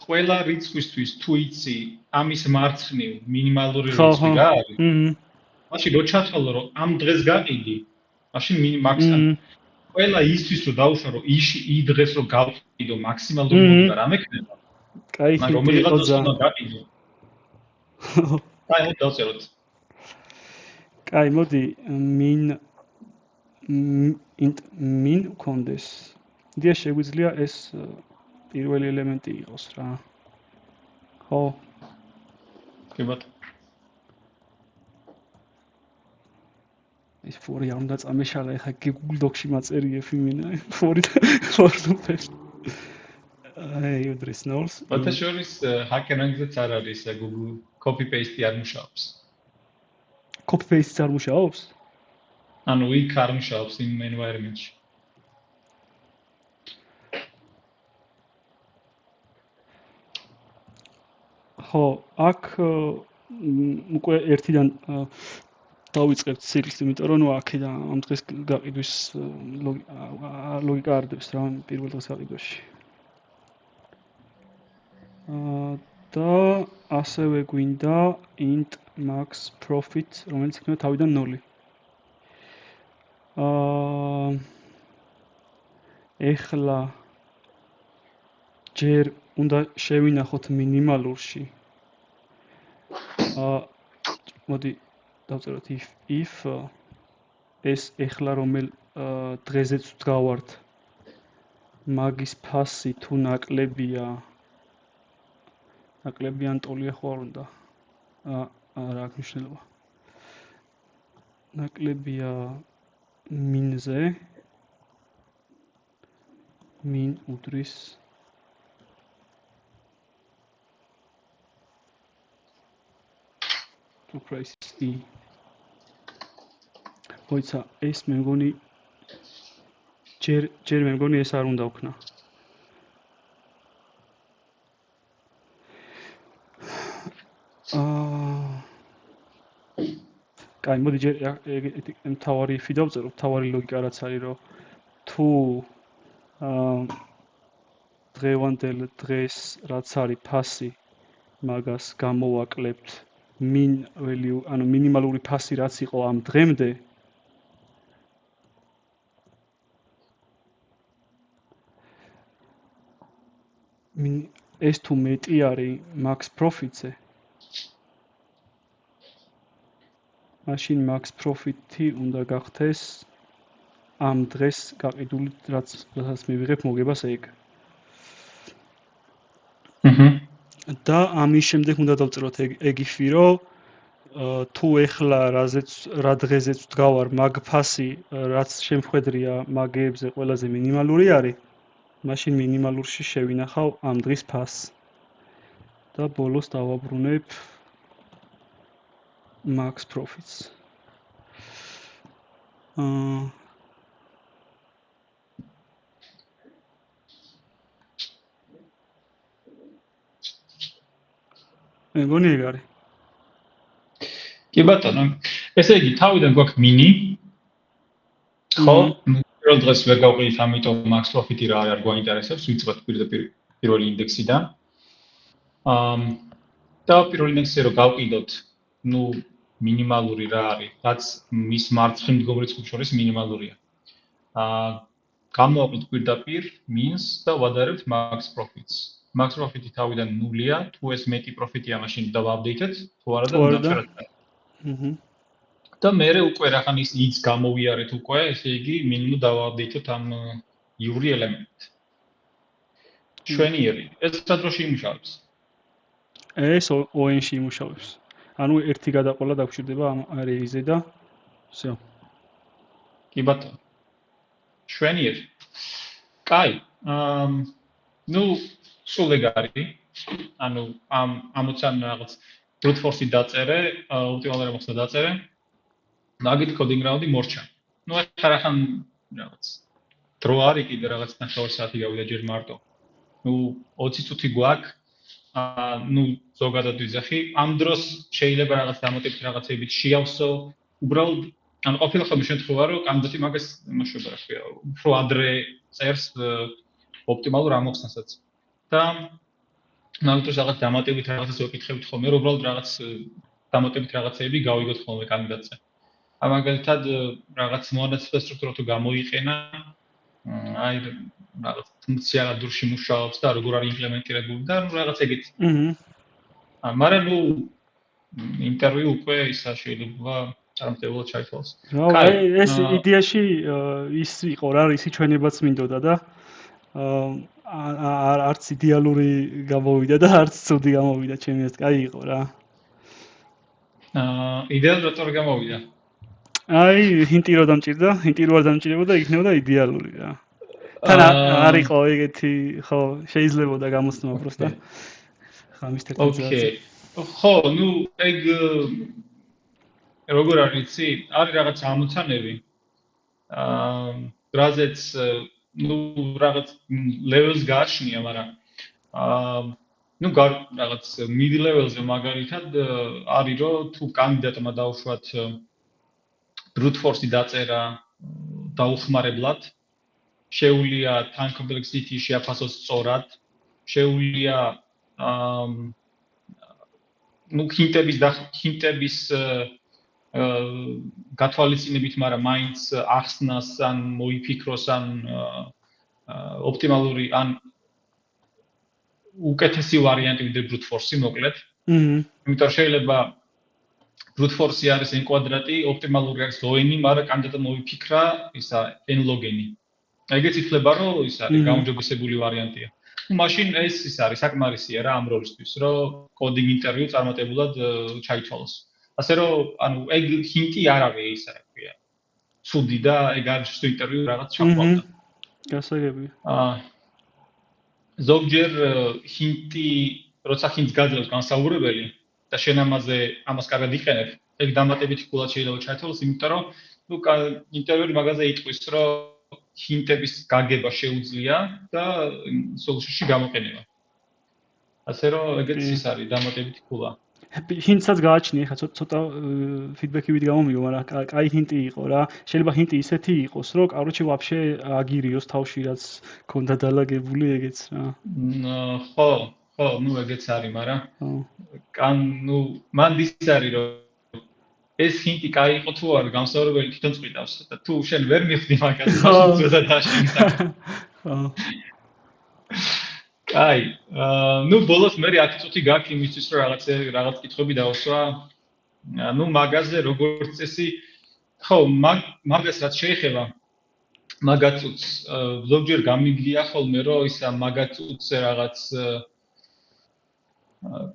ყველა რიცხვისთვის თუ იცი ამის მარცხნივ მინიმალური რიცხვი რა არის? მაშინ რო ჩათვალო რომ ამ დღეს გაყიდი, მაშინ მაქსიმალ. ყველა ისთვის რომ დავუშვა რომ ის დღეს რომ გავყიდო მაქსიმალურ მოდდა რა მექნება? კაი, რომელიღაც უნდა გაყიდო. აი, დავწეროთ. კაი, მოდი min კონდეს. იდეა შეგვიძლია ეს პირველი ელემენტი იყოს რა. ხო. კი ბატონო. ეს ფორი არ უნდა წამეშალა, ეხა Google Docs-ში მაწერიებ იმინა. ფორი ფორდუფერ. აი, უდრის ნოლს. ბატონო შორის HackerRank-ზეც არ არის Google copy paste არ მუშაობს. Copy paste არ მუშაობს? ანუ იქ არ მუშაობს იმ environment-ში. ხო, აქ უკვე ერთიდან დავიწყებთ ციკლს, იმიტომ რომ აქედან ამ დღეს გაყიდვის ლოგიკა არ დებს რა პირველ დღეს გაყიდვაში. და ასევე გვინდა int max profit, რომელიც იქნება თავიდან 0. ეხლა ჯერ უნდა შევინახოთ მინიმალურში. მოდი დავწეროთ if ეს ეხლა რომელ დღეზეც ვდგავართ მაგის ფასი თუ ნაკლებია ანტოლია ხო არ უნდა რა აქვს მნიშვნელობა ნაკლებია მინზე min უდრის to price e მოიცა ეს მე მგონი ჯერ მე მგონი ეს არ უნდა ვქნა კაი მოდი ჯერ მთავარი if დავწერო მთავარი ლოგიკა რაც არის რომ თუ დღევანდელ დღეს რაც არის ფასი მაგას გამოვაკლებთ min value ანუ მინიმალური ფასი რაც იყო ამ დღემდე ეს თუ მეტი არის max profit-ზე მაშინ max profit-ი უნდა გახდეს ამ დღეს გაყიდული რაც მივიღებ მოგებას ეგ. და ამის შემდეგ უნდა დავწეროთ ეგ if-ი რომ თუ ეხლა რა დღეზეც ვდგავარ მაგ ფასი რაც შემხედრია მაგებზე ყველაზე მინიმალური არის მაშინ მინიმალურში შევინახავ ამ დღის ფასს და ბოლოს დავაბრუნებ max profits. მე მგონი ეგ არის. კი ბატონო, ესე იგი თავიდან გვაქვს mini. ხო, პირველ დღეს ვერ გავყიდით, ამიტომ max profit-ი რა არის არ გვაინტერესებს, ვიწყებთ პირდაპირ პირველი ინდექსიდან. და პირველ ინდექსზე რომ გავყიდოთ, მინიმალური რა არის, რაც მის მარცხნივ მდგომი რიცხვებს შორის მინიმალურია. გამოვაკლოთ პირდაპირ mins და ვადარებთ max profits. max profit-ი თავიდან 0-ია, თუ ეს მეტი პროფიტია, მაშინ დავაპდეითეთ, თუ არა და დავწეროთ. და მერე უკვე რახან ის გამოვიარეთ უკვე, ესე იგი მინიმუმ დავაპდეითოთ ამ იური ელემენტით. შვენიერი, ეს სადროში იმუშავებს. ეს ON-ში იმუშავებს. ანუ ერთი გადაყოლა დაგჭირდება ამ array-ზე და всё. კი ბატონო. შვენიერი. კაი, სულ ეგ არის. ანუ ამოცან რაღაც brute force-ი დაწერე, optimal remix-ი დაწერე. მაგით coding round-ი მორჩა. ეხლა რახან რაღაც დრო არის კიდე რაღაც ნახევარ საათი გავიდა ჯერ მარტო. 20 წუთი გვაქვს. ზოგადად ვიზახი. ამ დროს შეიძლება რაღაც დამატებით რაღაცებით შეავსო. უბრალოდ ანუ ყოფილი ხოლმე შემთხვევა რომ კანდიდატი მაგას იმუშავება რა ქვია, უფრო ადრე წერს ოპტიმალურ ამოხსნასაც. და მაგიტოს რაღაც დამატებით რაღაცას ვეკითხებით ხოლმე, რომ უბრალოდ რაღაც დამატებით რაღაცეები გავიგოთ ხოლმე კანდიდატზე. მაგალითად რაღაც მონაცემთა სტრუქტურა თუ გამოიყენა, აი რაღაც ფუნქცია რა დურში მუშაობს და როგორ არის იმპლემენტირებული და რაღაც ეგეთი. მაგრამ ინტერვიუ უკვე ისა შეიძლება წარმატებულად ჩაითვალოს. კაი, ეს იდეაში ის იყო რა, ისი ჩვენებაც მინდოდა და არც იდეალური გამოვიდა და არც ცუდი გამოვიდა, ჩემი აზრით, კაი იყო რა. იდეალურად რატომ გამოვიდა? აი, ჰინტი რო დამჭირდა, ჰინტი რო არ დამჭირებოდა, იქნებოდა იდეალური რა. თან არ იყო ეგეთი, ხო, შეიძლებოდა გამოსცნობა პროსტა. ხამის თერთმეტზე. ოკეი. ხო, ეგ როგორ არის იცი? არის რაღაც ამოცანები. რაზეც რაღაც levels გააჩნია, მაგრამ რაღაც mid level-ზე მაგალითად არის რომ თუ კანდიდატმა დაუშვათ brute force-ი დაწერა დაუხმარებლად შეუძლია time complexity შეაფასოს სწორად შეუძლია ნუ ჰინტების გათვალისწინებით, მაგრამ მაინც ახსნას ან მოიფიქროს ან ოპტიმალური ან უკეთესი ვარიანტი ვიდრე brute force-ი მოკლედ. იმიტომ რომ შეიძლება brute force-ი არის n კვადრატი, ოპტიმალური არის ln-ი, მაგრამ კანდიდატმა მოიფიქრა ისა n log-ი. ეგეც ითვლება, რომ ის არის გაუმჯობესებული ვარიანტია. ნუ მაშინ ეს ის არის საკმარისია რა ამ როლისთვის, რომ კოდინგ ინტერვიუ წარმატებულად ჩაითვალოს. ასე რომ, ანუ ეგ ჰინტი არ არის ისა, რა ქვია. ცუდი და ეგ არის თუ ინტერვიუ რაღაც ჩაყვავდა. გასაგები. ზოგჯერ ჰინტი, როცა ჰინტს გაძლევს განსაუბრებელი და შენ ამას კარგად იყენებ, ეგ დამატებითი ქულად შეიძლება ჩაითვალოს, იმიტომ რომ ნუ ინტერვიუერი მაგაზე იტყვის, რომ ჰინტების გაგება შეუძლია და სოლუშენში გამოყენება. ასე რომ ეგეც ის არის დამატებითი ქულა. ჰინტსაც გააჩნია, ხა ცოტა ფიდბექი ვით გამომიო, მაგრამ კაი ჰინტი იყო რა. შეიძლება ჰინტი ისეთი იყოს, რომ კაროჩე ვაფშე აგირიოს თავში რაც ქონდა დალაგებული ეგეც რა. ხო, ნუ ეგეც არის, მაგრამ ნუ მან ის არის, რომ ეს ჰინტი კაი იყო თუ არა, გამსაუბრებელი თვითონ წვიტავს და თუ შენ ვერ მიხვდი მაგას, მაშინ ზუსტად დაშინდა. ხო. კაი, ნუ ბოლოს მე 10 წუთი გაქვს იმისთვის, რომ რაღაც კითხვები დავსვა. ნუ მაგაზე როგორც წესი, ხო, მაგას რაც შეეხება მაგაცუც ზოგჯერ გამიგდია ხოლმე, რომ ისა მაგაცუცზე რაღაც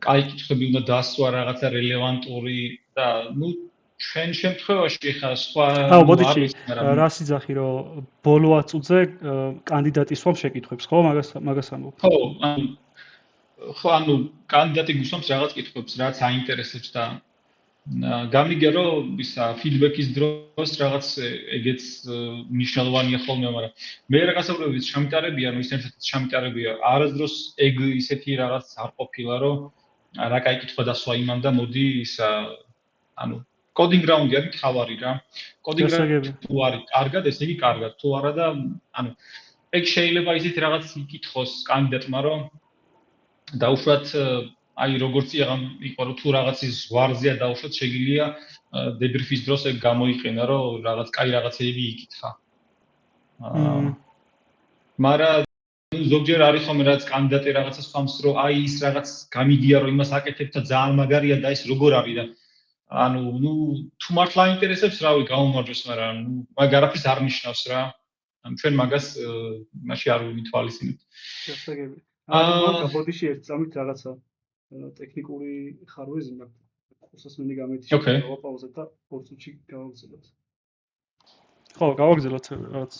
კაი კითხვები უნდა დასვა, რაღაცა რელევანტური და ნუ ჩვენ შემთხვევაში ხა სხვა არის, მაგრამ რა სიძახი რომ ბოლო აწუძე კანდიდატის სვამ შეკითხვებს, ხო? მაგას ამბობ. ხო, ანუ კანდიდატი გუსვამს რაღაც კითხვებს, რაც აინტერესებს და გამიგია რომ ისა ფიდბექის დროს რაღაც ეგეც მნიშვნელოვანია ხოლმე, მაგრამ მე რაღაცაურების ჩამიტარებია, ნუ ისეთ ჩამიტარებია, არასდროს ეგ ისეთი რაღაც არ ყოფილა, რომ რა კაი კითხვა დასვა იმან და მოდი ისა ანუ კოდინგ რაუნდი არის თავარი რა. კოდინგ რაუნდი თუ არის კარგად, ესე იგი კარგად, თუ არა და ანუ ეგ შეიძლება ისეთი რაღაც იკითხოს კანდიდატმა, რომ დაუშვათ აი როგორც იყო რომ თუ რაღაცის ზღვარზეა დაუშვათ შეგიძლია დებრიფის დროს ეგ გამოიყენა რომ რაღაც კაი რაღაცები იკითხა. მაგრამ ზოგჯერ არის ხომ რაც კანდიდატი რაღაცას ხამს რომ აი ის რაღაც გამიგია რომ იმას აკეთებ და ძალიან მაგარია და ის როგორ არის და ანუ ნუ თუ მართლა აინტერესებს რავი გამომარჯოს, მაგრამ ნუ მაგ არაფერს არ ნიშნავს რა. ანუ ჩვენ მაგას მაშინ არ ვითვალისწინებთ. გასაგები. მაგა ბოდიში ერთ წამით რაღაცა ტექნიკური ხარვეზია. კურსას მინდა გამეთიშო პაუზა და 2 წუთში გავაგზავნოთ. ხო, გავაგზავნოთ რაღაც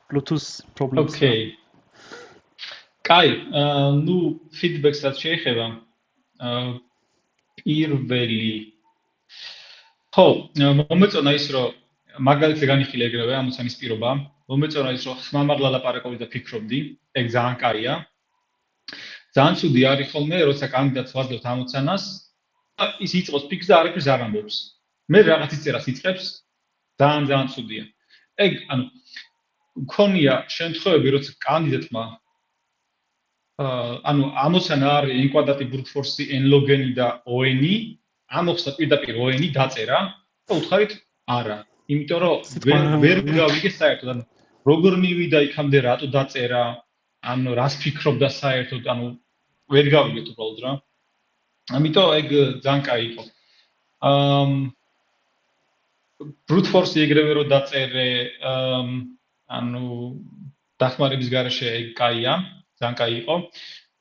Bluetooth problems. Okay. კაი, ნუ ფიდბექს რაც შეეხება პირველი ხო, მომეწონა ის რომ მაგალითზე განიხილე ეგრევე ამოცანის პირობა, მომეწონა ის რომ ხმამაღლა ლაპარაკობდი და ფიქრობდი, ეგ ძალიან კაია. ძალიან ცუდი არის ხოლმე, როცა კანდიდატს ვაძლევთ ამოცანას, ის იწყოს ფიქრს და არაფერს არ ამბობს. მე რაღაც იწერას იწყებს, ძალიან ცუდია. ეგ ანუ მქონია შემთხვევები, როცა კანდიდატმა ანუ ამოცანა არის n კვადრატი brute force n log-ი და on-ი, ამოხსნა პირდაპირ on-ი დაწერა და უთხარით არა. იმიტომ რომ ვერ გავიგე საერთოდ, ანუ როგორ მივიდა იქამდე რატო დაწერა, ანუ რას ფიქრობდა საერთოდ, ანუ ვერ გავიგეთ უბრალოდ რა. ამიტომ ეგ ძალიან კაი იყო. brute force ეგრევე რომ დაწერე, ანუ დახმარების გარეშე ეგ კაია, ძალიან კაი იყო.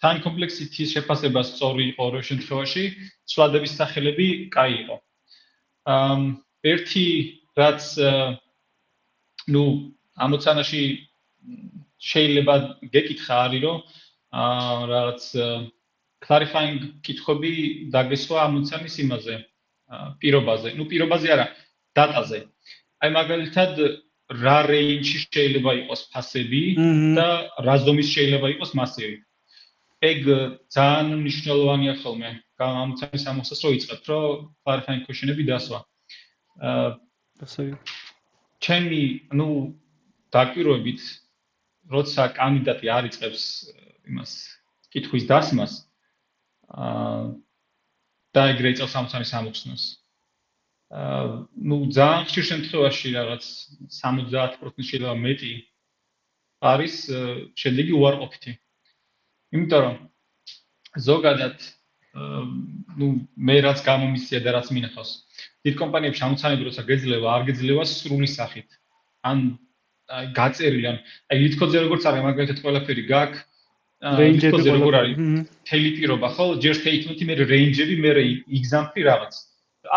time complexity-ის შეფასება სწორი იყო ორივე შემთხვევაში, ცვლადების სახელები კაი იყო. ერთი რაც ნუ ამოცანაში შეიძლება გეკითხა არის რომ რაღაც clarifying კითხვები დაგესვა ამოცანის იმაზე, პირობაზე. ნუ პირობაზე არა, დატაზე. აი მაგალითად რა რეინჯში შეიძლება იყოს ფასები და რა ზომის შეიძლება იყოს მასივი. ეგ ძალიან მნიშვნელოვანია ხოლმე ამოცანის ამოხსნას რო იწყებთ, რომ clarifying question-ები დასვა. ჩემი, ნუ დაკვირვებით, როცა კანდიდატი არ იწყებს იმას კითხვის დასმას, და ეგრე იწევს სამოცანის ამოხსნას. ნუ ძალიან ხშირ შემთხვევაში რაღაც 70% შეიძლება მეტი არის შედეგი უარყოფითი. იმიტომ რომ ზოგადად ნუ მე რაც გამომისცია და რაც მინახავს დიდ კომპანიებში ამოცანები როცა გეძლევა არ გეძლევა სრული სახით ან გაწერილი ან აი ლითქოძე როგორც არის მაგალითად ყველაფერი გაქვს ლითქოძე როგორ არის თელი პირობა ხო ჯერ statement-ი მე range-ები მე example რაღაც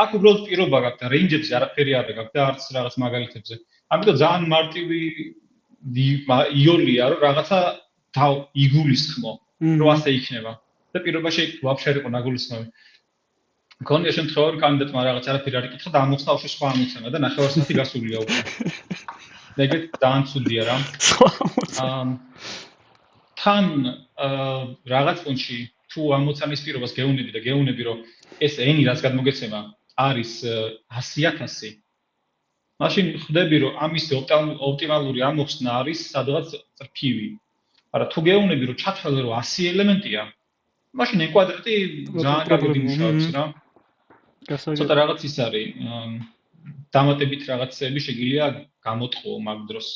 აქ უბრალოდ პირობა გაქვს და range-ებზე არაფერი არ გაქვს და არც რაღაც მაგალითებზე ამიტომ ძალიან მარტივი იოლია რომ რაღაცა იგულისხმო რომ ასე იქნება და პირობაში ვაფშე არ იყო ნაგულისხმები მქონია შემთხვევა რომ კანდიდატმა რაღაც არაფერი არ იკითხა და ამოხსნა უშო სხვა ამოცანა და ნახევარსაათი გასულია უკვე ეგეც ძალიან ცუდია რა თან რაღაც პუნქტში თუ ამოცანის პირობას გეუნები და გეუნები რომ ეს ენი რაც გადმოგეცემა არის 100,000 მაშინ ხვდები რომ ამის ოპტიმალური ამოხსნა არის სადღაც წრფივი მაგრამ თუ გეუნები რომ ჩათვალე რომ 100 ელემენტია მაშინ n კვადრატი ძალიან კარგი მუშაობს რა ცოტა რაღაც ის არის დამატებით რაღაცები შეგიძლია გამოტყუო მაგ დროს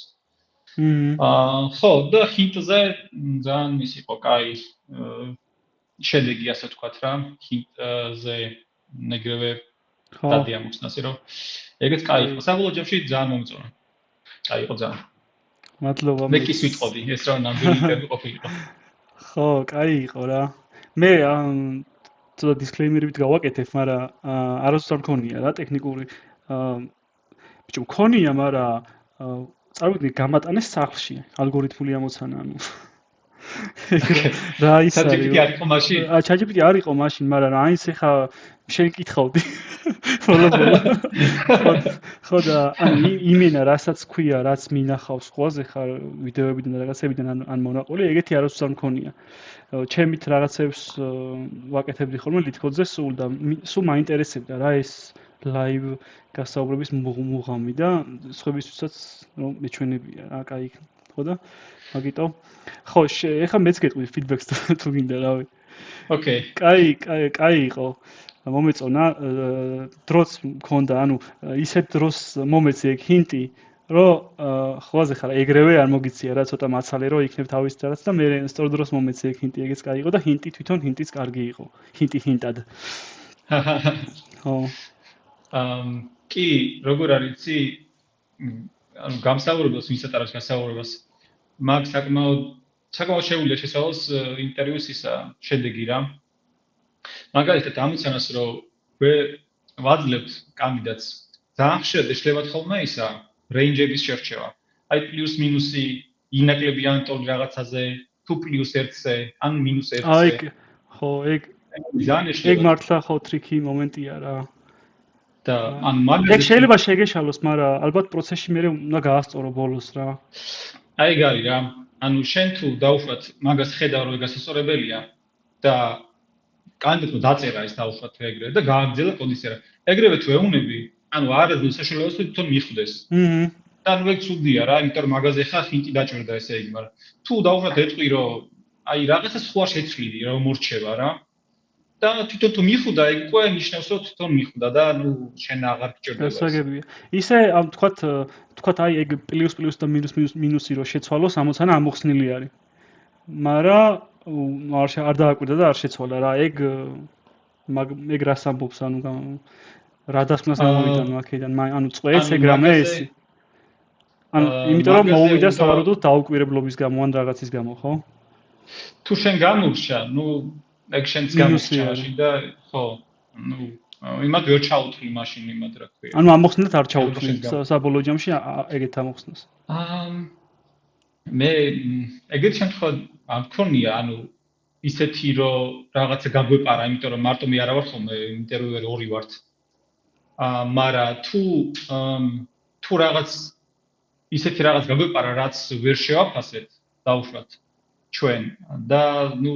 ხო და ჰინტზე ძალიან ის იყო კაი შედეგი ასე ვთქვათ რა ჰინტზე ეგრევე დადი ამოხსნას რომ ეგეც კაი იყო საბოლოო ჯამში ძალიან მომწონა კაი იყო ძალიან მადლობა მე კი ვიტყოდი ეს რა ნამდვილი ინტერვიუ ყოფილიყო ხო კაი იყო რა მე ცოტა დისკლეიმერით გავაკეთებ მაგრამ არასდროს არ მქონია რა ტექნიკური ბიჭო მქონია მაგრამ წავიდი გამატანეს სახლში ალგორითმული ამოცანა ანუ რა ის არის ChatGPT არ იყო მაშინ ChatGPT არ იყო მაშინ მაგრამ აინც ეხა შენ კითხავდი ხო და ანუ იმენა რასაც ქვია რაც მინახავს ყველაზე ხარ ვიდეოებიდან და რაღაცებიდან ან მონაყოლი ეგეთი არასდროს არ მქონია ჩემით რაღაცებს ვაკეთებდი ხოლმე ლითქოძე სულ და სულ მაინტერესებდა რა ეს ლაივ გასაუბრების მუღამი და სხვებისთვისაც რომ მეჩვენებია რა კაი ხო და მაგიტო ხო ეხლა მეც გეტყვი ფიდბექს თუ გინდა რავი ოკეი კაი იყო მომეწონა დროც მქონდა ანუ ისეთ დროს მომეწი ეგ ჰინტი რომ ხვაზე ხარ ეგრევე არ მოგიცია რა ცოტა მაცალე რომ იქნებ თავის რაღაც და მე სწორ დროს მომეწი ეგ ჰინტი ეგეც კაი იყო და ჰინტი თვითონ ჰინტიც კარგი იყო ჰინტი ჰინტად ხო კი როგორ არის იცი ანუ გამსაუბრებას ვინც ატარებს გასაუბრებას მაგ საკმაოდ შეუძლია შესავალს ინტერვიუს ისა შედეგი რა მაგალითად ამოცანას რომ ვაძლევთ კანდიდატს ძალიან ხშირად ეშლებათ ხოლმე ისა range-ების შერჩევა აი პლუს მინუსი ინაკლები ან ტოლ რაღაცაზე თუ პლუს 1-ზე ან მინუს 1-ზე აი ხო ეგ მართლა ხო ტრიკი მომენტია რა და ან მაგალითად ეგ შეიძლება შეგეშალოს მაგრამ ალბათ პროცესში მე უნდა გაასწორო ბოლოს რა აი გარი რა ანუ შენ თუ დაუშვათ მაგას ხედავ რომ ეგ ასწორებელია და კანდიდატმა დაწერა ეს დაუშვათ ეგრევე და გააგრძელა კოდის წერა ეგრევე თუ ეუნები ანუ არასდროს საშუალებას თვითონ მიხვდეს და ანუ ეგ ცუდია რა იმიტომ რომ მაგაზე ხა ჰინტი დაჭერდა ესე იგი მაგრამ თუ დაუშვათ ეტყვი რომ აი რაღაცა სხვა შეცვლიდი რომ მორჩება რა და თვითონ თუ მიხვდა ეგ უკვე ნიშნავს რომ თვითონ მიხვდა და ნუ შენ აღარ გჭირდება გასაგებია ისე ამ თქვათ აი ეგ პლუს და მინუსი რო შეცვალოს ამოცანა ამოხსნილი არის მაგრამ არ დააკვირდა და არ შეცვალა რა ეგ რას ამბობს ანუ რა დასკვნას გამოვიდა აქედან ანუ წვეც ეგ რამე ეს ანუ იმიტომ რომ მოვიდა სავარაუდოდ დაუკვირებლობის გამო ან რაღაცის გამო ხო თუ შენ გამურჩა ნუ ეგ შენც გამოსჭა მაშინ და ხო ნუ იმად ვერ ჩაუთვლი მაშინ იმად რა ქვია ანუ ამოხსნათ არ ჩაუთვლი საბოლოო ჯამში ეგეთ ამოხსნას მე ეგეთ შემთხვევაში არ მქონია ანუ ისეთი რომ რაღაცა გაგვეპარა იმიტომ რომ მარტო მე არა ვარ ხოლმე ინტერვიუერი ორი ვართ მაგრამ თუ რაღაც ისეთი რაღაც გაგვეპარა რაც ვერ შევაფასეთ დაუშვათ ჩვენ და ნუ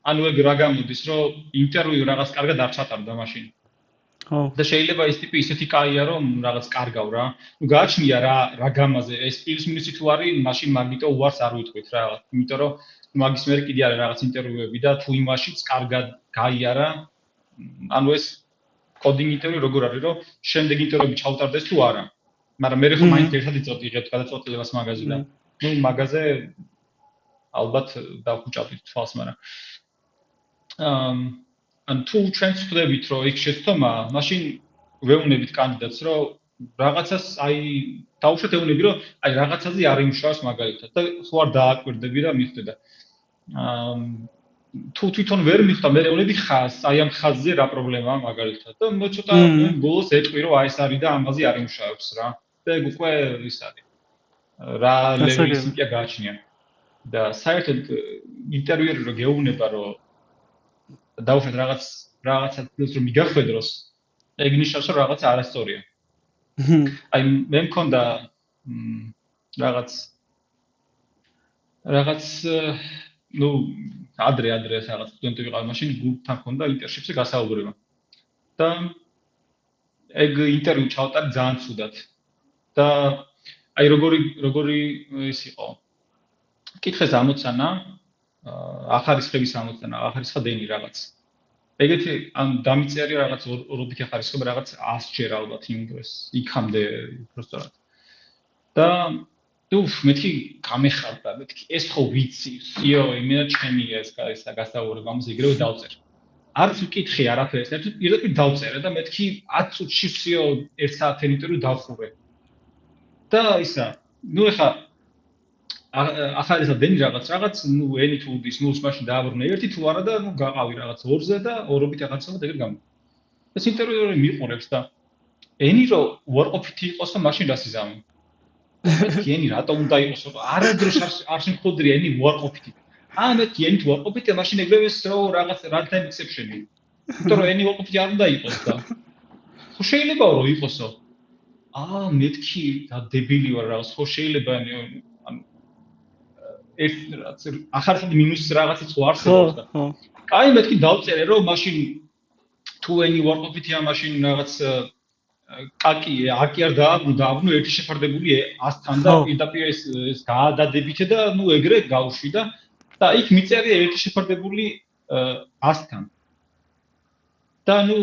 ანუ ეგ რა გამოდის რომ ინტერვიუ რაღაც კარგად არ ჩატარდა მაშინ ხო და შეიძლება ეს ტიპი ისეთი კაია რომ რაღაც კარგავ რა ნუ გააჩნია რა გამაზე ეს პლუს მინუსი თუ არის მაშინ მაგიტო უარს არ ვიტყვით რა იმიტომ რომ მაგის მერე კიდე არა რაღაც ინტერვიუები და თუ იმაშიც კარგად გაიარა ანუ ეს კოდინგ ინტერვიუ როგორ არის რომ შემდეგ ინტერვიუები ჩავტარდეს თუ არა მაგრამ მე ხომ მაინც ერთად იწოდიღებთ გადაწყვეტილებას მაგაზიდან ნუ მაგაზე ალბათ დავხუჭავთ თვალს მაგრამ ან თუ ჩვენც ხვდებით რომ იქ შეცდომა მაშინ ვეუბნებით კანდიდატს რომ რაღაცას აი დაუშვათ ეუბნები რომ აი რაღაცაზე არ იმუშავებს მაგალითად და ხო არ დააკვირდები და მიხვდე და თუ თვითონ ვერ მიხვდა მე ეუბნები ხაზს აი ამ ხაზზე რა პრობლემაა მაგალითად და მე ცოტა ბოლოს ეტყვი რომ აი ეს არის და ამაზე არ იმუშავებს რა და ეგ უკვე ის არის რა ლეველის იმპია გააჩნია და საერთოდ ინტერვიუერი რო გეუბნება რომ დაუშვათ რაღაცა თქოს რომ მიგახვედროს ეგ ნიშნავს რომ რაღაცა არასწორია აი მე მქონდა რაღაც ნუ ადრე რაღაც სტუდენტი ვიყავ მაშინ გუნდთან მქონდა ინტერშიპზე გასაუბრება და ეგ ინტერვიუ ჩავტარ ძალიან ცუდად და აი როგორი ის იყო კითხეს ამოცანა ახარისხების ამოცანა ახარისხა დენი რაღაც ეგეთი ან დამიწერი რაღაც ორობით ახარისხება რაღაც 100 ჯერ ალბათ იმ დროს იქამდე უბრალოდ და მეთქი გამეხარდა მეთქი ეს ხო ვიცი სიო იმენა ჩემია ეს გასაუბრება ამაზე იგივე დავწერ არც ვკითხე არაფერს ერთად პირდაპირ დავწერე და მეთქი 10 წუთში სიო 1 საათი ინტერვიუ დავხურე და ისა ნუ ეხა ახალისა დენი რაღაც ნუ ენი თუ ის ნუ მაშინ დააბრუნე ერთი თუ არა და ნუ გაყავი რაღაც 2-ზე და ორობით რაღაცა ეგრე გამო ეს ინტერვიუერი მიყურებს და ენი რო უარყოფითი იყოს და მაშინ რას იზამო მეთქი ენი რატომ უნდა იყოს არადროს არ შემხოდრია ენი უარყოფითი მეთქი ენი თუ უარყოფითია მაშინ ეგრევე რო რაღაც runtime exception-ი იმიტომ რომ ენი უარყოფითი არ უნდა იყოს და ხო შეიძლება რომ იყოსო მეთქი და დებილი ვარ რაღაც ხო შეიძლება ეს რაც ახალსად მინუს რაღაცა ხო არსებობს და კაი მეთქი დავწერე რომ მაშინ თუ ენი უარყოფითია მაშინ რაღაც კაკი აკი არ დააბრუნო ერთი შეფარდებული 100-თან და პირდაპირ ეს გაადადებითე და ნუ ეგრე გავუშვი და იქ მიწერია ერთი შეფარდებული 100-თან და ნუ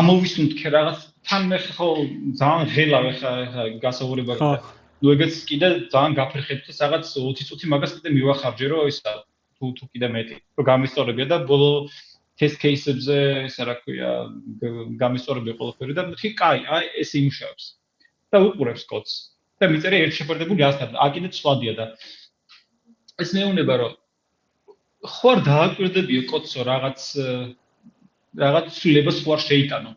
ამოვისუნთქე რაღაც თან მე ხო ძალიან ღელავ ხა გასაუბრება ნუ ეგეც კიდე ძალიან გაფერხეთ და რაღაც 20 წუთი მაგას კიდე მივახარჯე რომ ისა თუ კიდე მეტი რომ გამისწორებია და ბოლო test case-ებზე ისა რა ქვია გამისწორებია ყველაფერი და მეთქი კაი აი ეს იმუშავებს და უყურებს კოდს და მიწერია ერთ შეფარდებული 100-თან კიდე ცვლადია და ეს მეუბნება რომ ხო არ დააკვირდებიო კოდსო რაღაც ცვლილებას ხო არ შეიტანო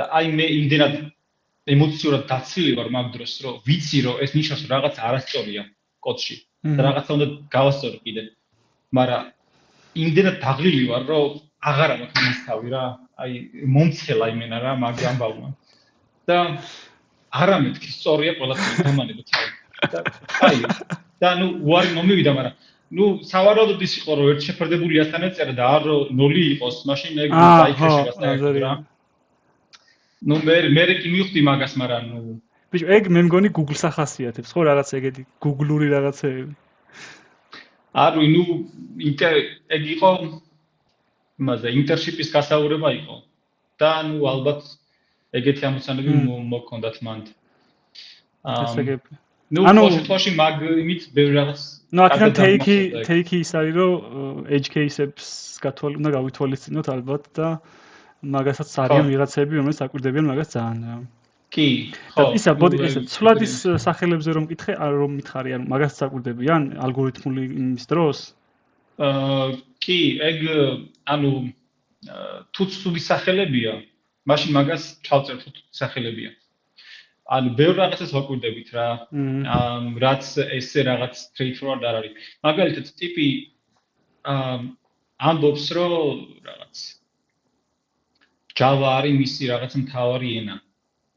და აი მე იმდენად ემოციურად დაცილი ვარ მაგ დროს რომ ვიცი რომ ეს ნიშნავს რომ რაღაც არასწორია კოდში და რაღაცა უნდა გავასწორო კიდე მაგრამ იმდენად დაღლილი ვარ რომ აღარა მაქვს ის თავი რა აი მომცელა იმენა რა მაგ ამბავმა და არა მეთქი სწორია ყველაფერი დამანებო თავი და აი და ნუ უარი მომივიდა მაგრამ ნუ სავარაუდოდ ის იყო რომ ერთ შეფარდებული 100-თან ეწერა და არ რომ 0 იყოს მაშინ ეგ დაიქრეშება საერთოდ რა ნუ მე კი მივხვდი მაგას მაგრამ ნუ ბიჭო ეგ მე მგონი Google-ს ახასიათებს ხო რაღაც ეგეთი Google-ური რაღაცეები არა ნუ ეგ იყო იმაზე ინტერშიპის გასაუბრება იყო და ნუ ალბათ ეგეთი ამოცანები მოგქონდათ მანდ ნუ ყოველთვის მაგ იმით ბევრ რაღაც ნუ აქედან take ის არის რომ edge case-ებს უნდა გავითვალისწინოთ ალბათ და მაგასაც არიან ვიღაცები რომელიც აკვირდებიან მაგას ძალიან რა კი ხო ისა ბოდი ესე ცვლადის სახელებზე რომ მკითხე რომ მითხარი ან მაგასაც აკვირდებიან ალგორითმული იმის დროს კი ეგ ანუ თუ ცუდი სახელებია მაშინ მაგას ჩავწერ თუ სახელებია ანუ ბევრ რაღაცას ვაკვირდებით რა რაც ესე რაღაც straightforward არ არის მაგალითად ტიპი ამბობს რომ რაღაც Java არის მისი რაღაც მთავარი ენა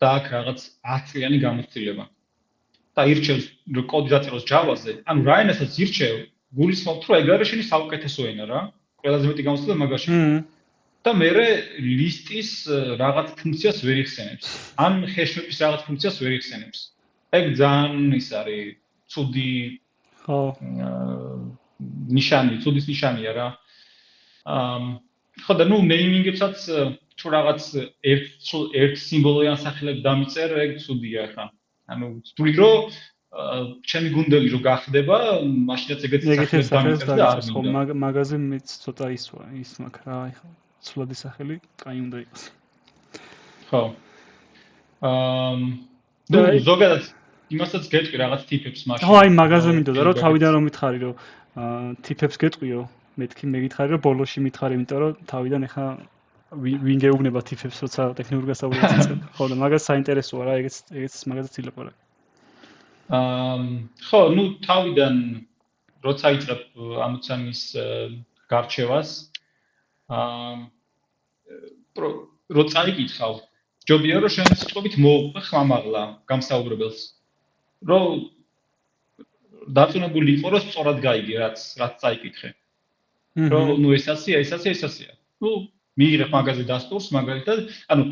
და აქ რაღაც 10 წლიანი გამოცდილება და ირჩევს რომ კოდი დაწეროს Java-ზე ანუ რა ენასაც ირჩევ გულისხმობთ რომ ეგ არის შენი საუკეთესო ენა რა ყველაზე მეტი გამოცდილება მაგაში და მე ლისტის რაღაც ფუნქციას ვერ იხსენებს ან ჰეშმეპის რაღაც ფუნქციას ვერ იხსენებს ეგ ძალიან ის არის ცუდი ნიშანი, ცუდის ნიშანია რა. ხო და ნუ ნეიმინგებსაც თუ რაღაც ერთ სიმბოლოიან სახელებს დამიწერ, ეგ ცუდია ხა. ანუ ვთვლი რომ ჩემი გუნდელი რო გახდება, მაშინაც ეგეთი სახელებს დამიწერს და არ ხო მინდა. მაგაზე მეც ცოტა ის მაქვს რა, ეხლა ცვლადი სახელი კაი უნდა იყოს. ხო. ნუ ზოგადად იმასაც გეტყვი რაღაც ტიპებს მაშინ. ხო, აი მაგაზე მინდოდა რომ თავიდან რომ მითხარი რომ ტიპებს გეტყვიო, მეთქი მე გითხარი რომ ბოლოში მითხარი, იმიტომ რომ თავიდან ეხა ვინ გეუბნება ტიპებს, როცა ტექნიკურ გასავლელს იწყებ. ხო და მაგას საინტერესოა რა, ეგეც მაგაზეც ილაპარაკე. ხო, ნუ თავიდან როცა იწყებ ამოცანის გარჩევას, რო წაიკითხავ, ჯობია რომ შენ სიტყვით მოუყვე ხმამაღლა გამსაუბრებელს. რომ დაწუნებული იყო რომ სწორად გაიგე რაც წაიკითხე. რომ ნუ ეს ასია. ნუ მიიღებ მაგაზე დასტურს, მაგალითად, ანუ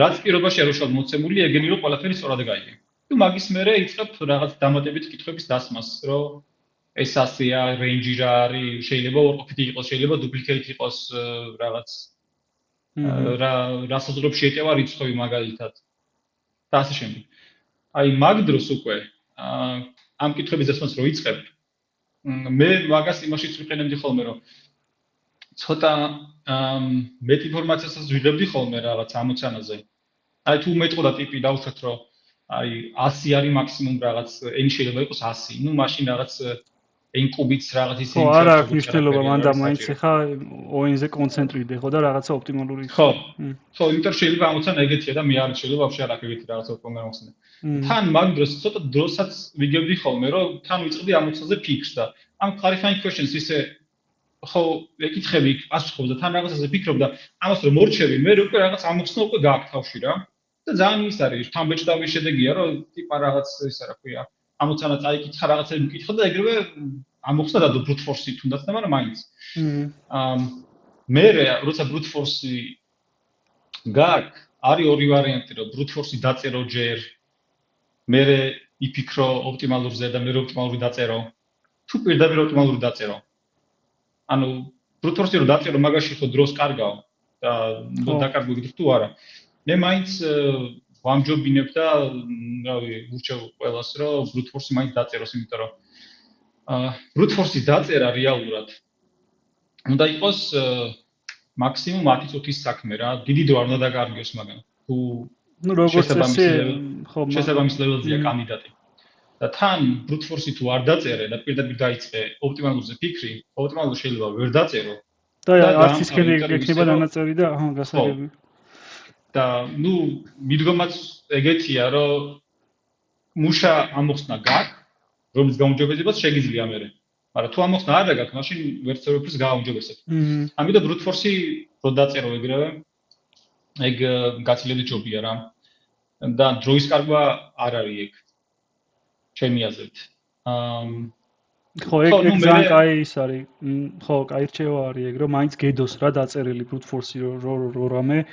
რაც პირობაში არ უშავ მოცემული, ეგენი რომ ყველაფერი სწორად გაიგე. ნუ მაგის მერე იწყებ რაღაც დამატებით კითხვების დასმას, რომ ეს ასია, რენჯი რა არის, შეიძლება ორყოფითი იყოს, შეიძლება დუპლიკეიტი იყოს რაღაც რა საზღვრებში ეტევა რიცხვი მაგალითად. და ასე შემდეგ. აი მაგ დროს უკვე ამ კითხვების დასმას რო იწყებ, მე მაგას იმაშიც ვიყენებდი ხოლმე, რომ ცოტა მეტ ინფორმაციასაც ვიღებდი ხოლმე რაღაც ამოცანაზე. აი თუ მეტყოდა ტიპი დავუშვათ, რომ აი 100 არის მაქსიმუმ რაღაც n შეიძლება იყოს 100. ნუ მაშინ რაღაც n კუბიც რაღაც ისე ხო, არა აქვს მნიშვნელობა, მანდა მაინც ხა ON-ზე კონცენტრირდე ხო და რაღაცა ოპტიმალური ხო, იმიტომ შეიძლება ამოცანა ეგეთია და მე არ შეიძლება ვაფშე არ აქვს ეგეთი რაღაცა ოპტიმალური მოხსნა. თან მაგ დროს ცოტა დროსაც ვიგებდი ხოლმე, რომ თან ვიწყდი ამოცანაზე ფიქრს და ამ clarifying questions ისე ხო ეკითხები პასუხობს და თან რაღაცაზე ფიქრობ და ამას რომ მორჩევი, მე უკვე რაღაც ამოხსნა უკვე გააქვს თავში რა. და ძალიან ის არის, თან ბეჭდავის შედეგია, რომ ტიპა რაღაც ისა რა ქვია, ამოცანა წაიკითხა რაღაცები მკითხა და ეგრევე ამოხსნა და brute force-ი თუნდაც და მაგრამ მაინც. მე როცა brute force-ი გააქვს, არის ორი ვარიანტი, რომ brute force-ი დაწერო ჯერ, მე იფიქრო ოპტიმალურზე და მე ოპტიმალური დაწერო. თუ პირდაპირ ოპტიმალური დაწერო. ანუ brute force-ი რომ დაწერო, მაგაში ხო დროს კარგავ და დაკარგო გიქრ თუ არა. მე მაინც ვამჯობინებ და რავი, ურჩევ ყველას, რომ brute force-ი მაინც დაწეროს, იმიტომ რომ brute force-ის დაწერა რეალურად უნდა იყოს მაქსიმუმ 10 წუთის საქმე რა. დიდი დრო არ უნდა დაკარგოს, მაგრამ თუ ნუ როგორც წესი, ხო, შესაბამის ლეველზეა კანდიდატი. და თან brute force-ი თუ არ დაწერე და პირდაპირ დაიწყე ოპტიმალურზე ფიქრი, ოპტიმალურ შეიძლება ვერ დაწერო. და არც ისქენი ექნება დანაწერი და აჰა, გასაგები. და ნუ მიდგომაც ეგეთია, რომ მუშა ამოხსნა გაქვს, რომლის გაუმჯობესებას შეგიძლია მერე. მაგრამ თუ ამოხსნა არ გაქვს, მაშინ ვერც ერთხელ გააუმჯობესებ. ამიტომ brute force-ი რო დაწერო ეგრევე, ეგ გაცილებით ჯობია რა. და დროის კარგვა არ არის ეგ. ჩემი აზრით. ხო, ეგ ძალიან კაი ის არის. ხო, კაი რჩევა არის ეგ, რომ მაინც გედოს რა დაწერილი brute force-ი რო რამე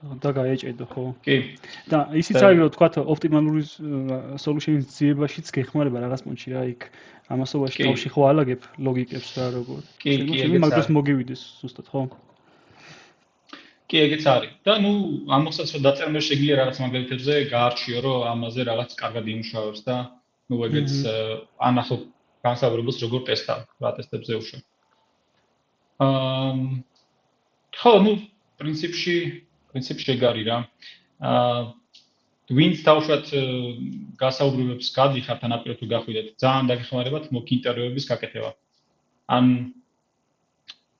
და გაეჭედო, ხო? კი. და ისიც არის, რომ თქვა ოპტიმალური solution-ის ძიებაშიც გეხმარება რაღაც პონჩი რა, იქ ამასობაში თავში ხო ალაგებ ლოგიკებს რა როგორ. კი, მაგას მოგივიდეს ზუსტად, ხო? კი, ეგეც არის. და ნუ ამოხსნას რომ დაწერმე შეგვიძლია რაღაც მაგალითებზე გაარჩიო, რომ ამაზე რაღაც კარგად იმუშავებს და ნუ ეგეც ანახო განსაზღვრებულს როგორ ტესტავ, რა ტესტებზე უშავ. ხო, ნუ პრინციპში ეგარი რა. ვინც თავშოთ გასაუბრებებს გადიხართ ან აპირებთ გახვიდეთ, ძალიან დაგეხმარებათ მოკ ინტერვიუების გაკეთება. ან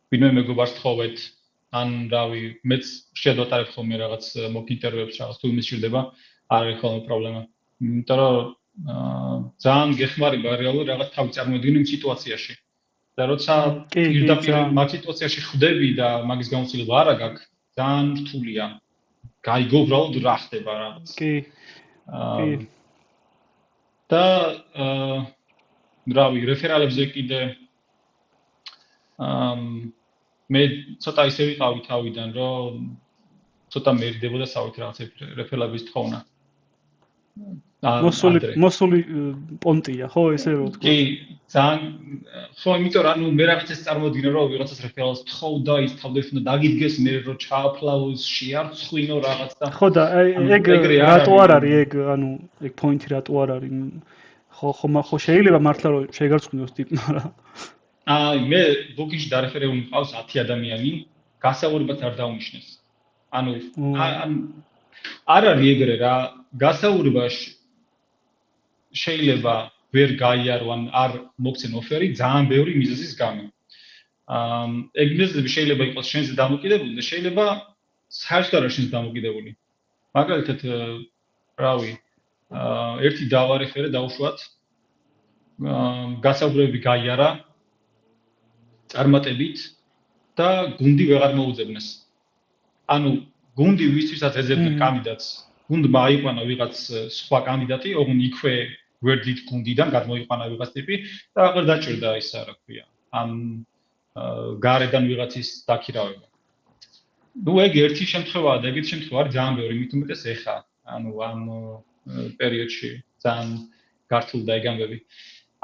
ვინმე მეგობარს თხოვეთ, ან რავი, მეც შედვატარებ ხოლმე რაღაც მოკ ინტერვიუებს რაღაც თუ იმის ჭირდება, არ არის ხოლმე პრობლემა. იმიტომ რომ ძალიან გეხმარება რეალურად რაღაც თავი წარმოედგინე იმ სიტუაციაში. და როცა პირდაპირ მაგ სიტუაციაში ხვდები და მაგის გამოცდილება არ აქვს, ძალიან რთულია. გაიგო უბრალოდ რა ხდება რაღაც. კი. და რავი, რეფერალებზე კიდე მე ცოტა ისე ვიყავი თავიდან, რომ ცოტა მერიდებოდა სავით რაღაც რეფერალების თხოვნა. მოსული პონტია, ხო, ესე რო თქვა. კი, ძალიან ხო, იმიტომ რომ მე რაღაცას წარმოვიდგინე, რომ ვიღაცას რეფერალს თხოვდა, ის თავდაპირველად უნდა დაგიდგეს, მე რო ჩააფლავოს, შეარცხვინო რაღაც და ხო და ეგ რატო არ არის ეგ, ანუ ეგ პოინტი რატო არ არის? ხო შეიძლება მართლა რომ შეგარცხვინოს ტიპმა რა. მე ბუკინგში დარეფერებული მყავს 10 ადამიანი, გასაუბრებად არ დაუნიშნეს. ანუ არ არის ეგრე რა, გასაუბრებაში შეიძლება ვერ გაიარო ან არ მოგცენ ოფერი ძალიან ბევრი მიზეზის გამო. ეგ მიზეზები შეიძლება იყოს შენზე დამოკიდებული და შეიძლება საერთოდ არ არის შენზე დამოკიდებული. მაგალითად, რავი, ერთი დავარეფერე დაუშვათ, გასაუბრებები გაიარა წარმატებით და გუნდი ვეღარ მოუძებნეს. ანუ გუნდი ვისთვისაც ეძებდნენ კანდიდატს, გუნდმა აიყვანა ვიღაც სხვა კანდიდატი, ოღონ იქვე ვერდით გუნდიდან გადმოიყვანა ვიღაც ტიპი და აღარ დაჭირდა ის რა ქვია. ამ გარედან ვიღაცის დაქირავება. ნუ ეგ ერთი შემთხვევაა და ეგეთი შემთხვევა არის ძალიან ბევრი, მით უმეტეს ეხა, ანუ ამ პერიოდში ძალიან გართულდა ეგ ამბები.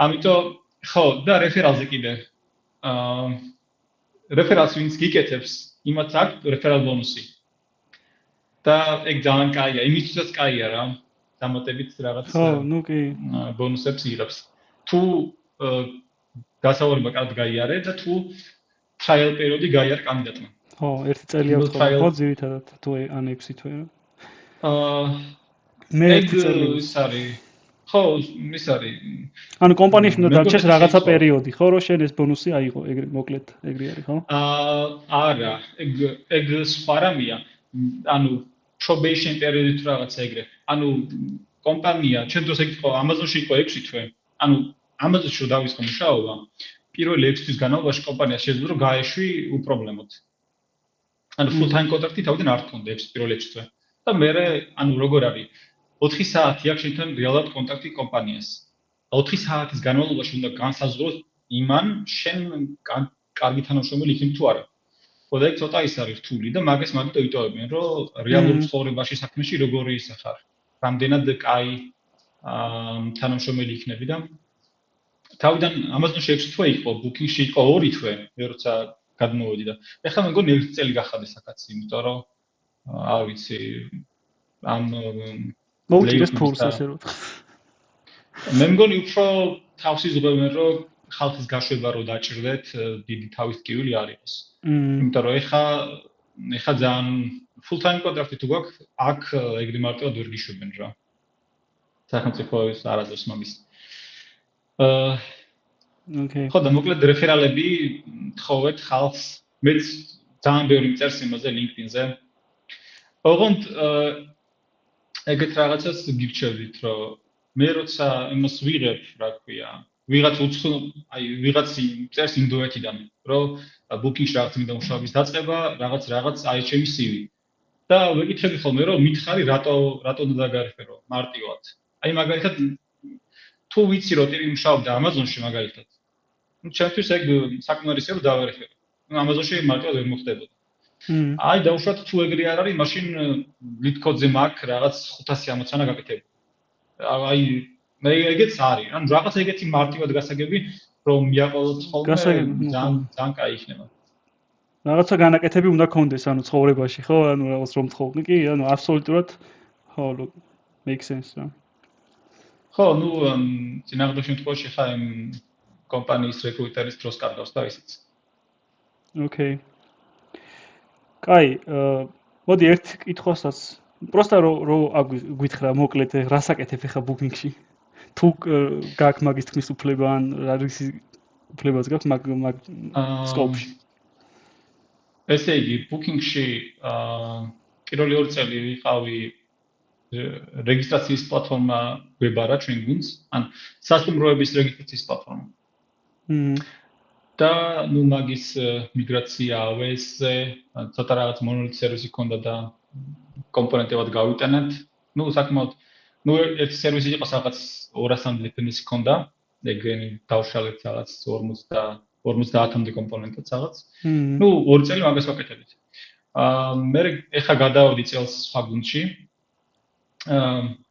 ამიტომ ხო, და რეფერალზე კიდე. რეფერალს ვინც გიკეთებს, იმათ აქვს რეფერალ ბონუსი. და ეგ ძალიან კაია, იმისთვისაც კაია რა. დამატებით რაღაც ბონუსებს იღებს. თუ გასაუბრება კარგ გაიარე და თუ trial პერიოდი გაიარე კანდიდატმა. ხო, ერთი წელი აქვს ხო ძირითადად თუ ან 6 თვე რა. მე ერთი წელი ის არის. ხო, ის არის. ანუ კომპანიაში უნდა დარჩეს რაღაცა პერიოდი, ხო, რომ შენ ეს ბონუსი აიღო, ეგრე მოკლედ ეგრე არის, ხო? არა, ეგ სხვა რამეა. ანუ probation პერიოდი თუ რაღაცა ეგრე. ანუ კომპანია, ჩვენ დროს ეგ იყო Amazon-ში იყო 6 თვე. ანუ Amazon-ში რომ დავისხო მუშაობა, პირველი 6 თვის განმავლობაში კომპანია შეძლო რომ გაეშვი უპრობლემოდ. ანუ full time კონტრაქტი თავიდან არ თქონდა პირველი 6 თვე. და მე ანუ როგორ არის 4 საათი აქვს შენთან რეალურად კონტაქტი კომპანიას. 4 საათის განმავლობაში უნდა განსაზღვროს იმან შენ კარგი თანამშრომელი იქნება თუ არა. ხო და ეგ ცოტა ის არის რთული და მაგას მაგით იტოვებენ, რომ რეალურ ცხოვრებაში საქმეში როგორი ის ახარ. რამდენად კაი თანამშრომელი იქნები და თავიდან Amazon-ში 6 თვე იყო, Booking-ში იყო 2 თვე, მე როცა გადმოვედი და ეხლა მე მგონი 1 წელი გახადა საკაცი, იმიტომ რომ არ ვიცი ამ მოუჭირეს ფულს ესე რომ მე მგონი უფრო თავს იზღვევენ რომ ხალხის გაშვება რო დაჭირდეთ დიდი თავის ტკივილი არ იყოს. იმიტომ რომ ეხა ძალიან full time კონტრაქტი თუ გვაქვს, აქ ეგრე მარტივად ვერ გიშვებენ რა. სახელმწიფოების არადოს მაგის. Okay. ხო და მოკლედ რეფერალები თხოვეთ ხალხს, მეც ძალიან ბევრი მწერს იმაზე LinkedIn-ზე. ოღონდ ეგეთ რაღაცას გირჩევდით, რომ მე როცა იმას ვიღებ, რა ქვია, ვიღაც წერს ინდოეთიდან, რომ Booking-ში რაღაც მინდა მუშაობის დაწყება, რაღაც აი ჩემი CV. და ვეკითხები ხოლმე, რომ მითხარი რატო უნდა დაგარეფერო მარტივად. აი მაგალითად თუ ვიცი რომ ტიპი მუშაობდა Amazon-ში მაგალითად. ნუ ჩემთვის ეგ საკმარისია რომ დავარეფერო. ნუ Amazon-ში მარტივად ვერ მოხდებოდა. აი დაუშვათ თუ ეგრე არ არის, მაშინ LeetCode-ზე მაქვს რაღაც 560-ანა გაკეთებული. აი მე ეგეც არის. ანუ რაღაც ეგეთი მარტივად გასაგები რომ მიაყოლოთ ხოლმე ძალიან კაი იქნება. რაღაცა განაკეთები უნდა კონდეს ანუ ცხოვრებაში, ხო? ანუ რაღაც რომ თხოვნი კი, ანუ აბსოლუტურად ხო, make sense რა. ხო, ნუ წინააღმდეგ შემთხვევაში ხა იმ კომპანიის რეკრუტერის დროს კარგავს და ისიც. Okay. კაი, მოდი ერთ კითხვასაც პროსტა რო გითხრა მოკლედ რას აკეთებ ხა Booking-ში? თუ გაქვს მაგის თქმის უფლება ან არის უფლებაც გაქვს მაგ სკოპში? ესე იგი, Booking-ში პირველი 2 წელი ვიყავი რეგისტრაციის პლატფორმა გვებარა ჩვენ გუნდს, ან სასტუმროების რეგისტრაციის პლატფორმა. და ნუ მაგის მიგრაცია AWS-ზე, ცოტა რაღაც მონოლით სერვისი ქონდა და კომპონენტებად გავიტანეთ. ნუ საკმაოდ ერთი სერვისი იყო რაღაც 200 დეფინიცი ქონდა, ეგენი დავშალეთ რაღაც 50-მდე კომპონენტად რაღაც. ნუ 2 წელი მაგას ვაკეთებთ. მე ეხა გადავედი წელს სხვა გუნდში.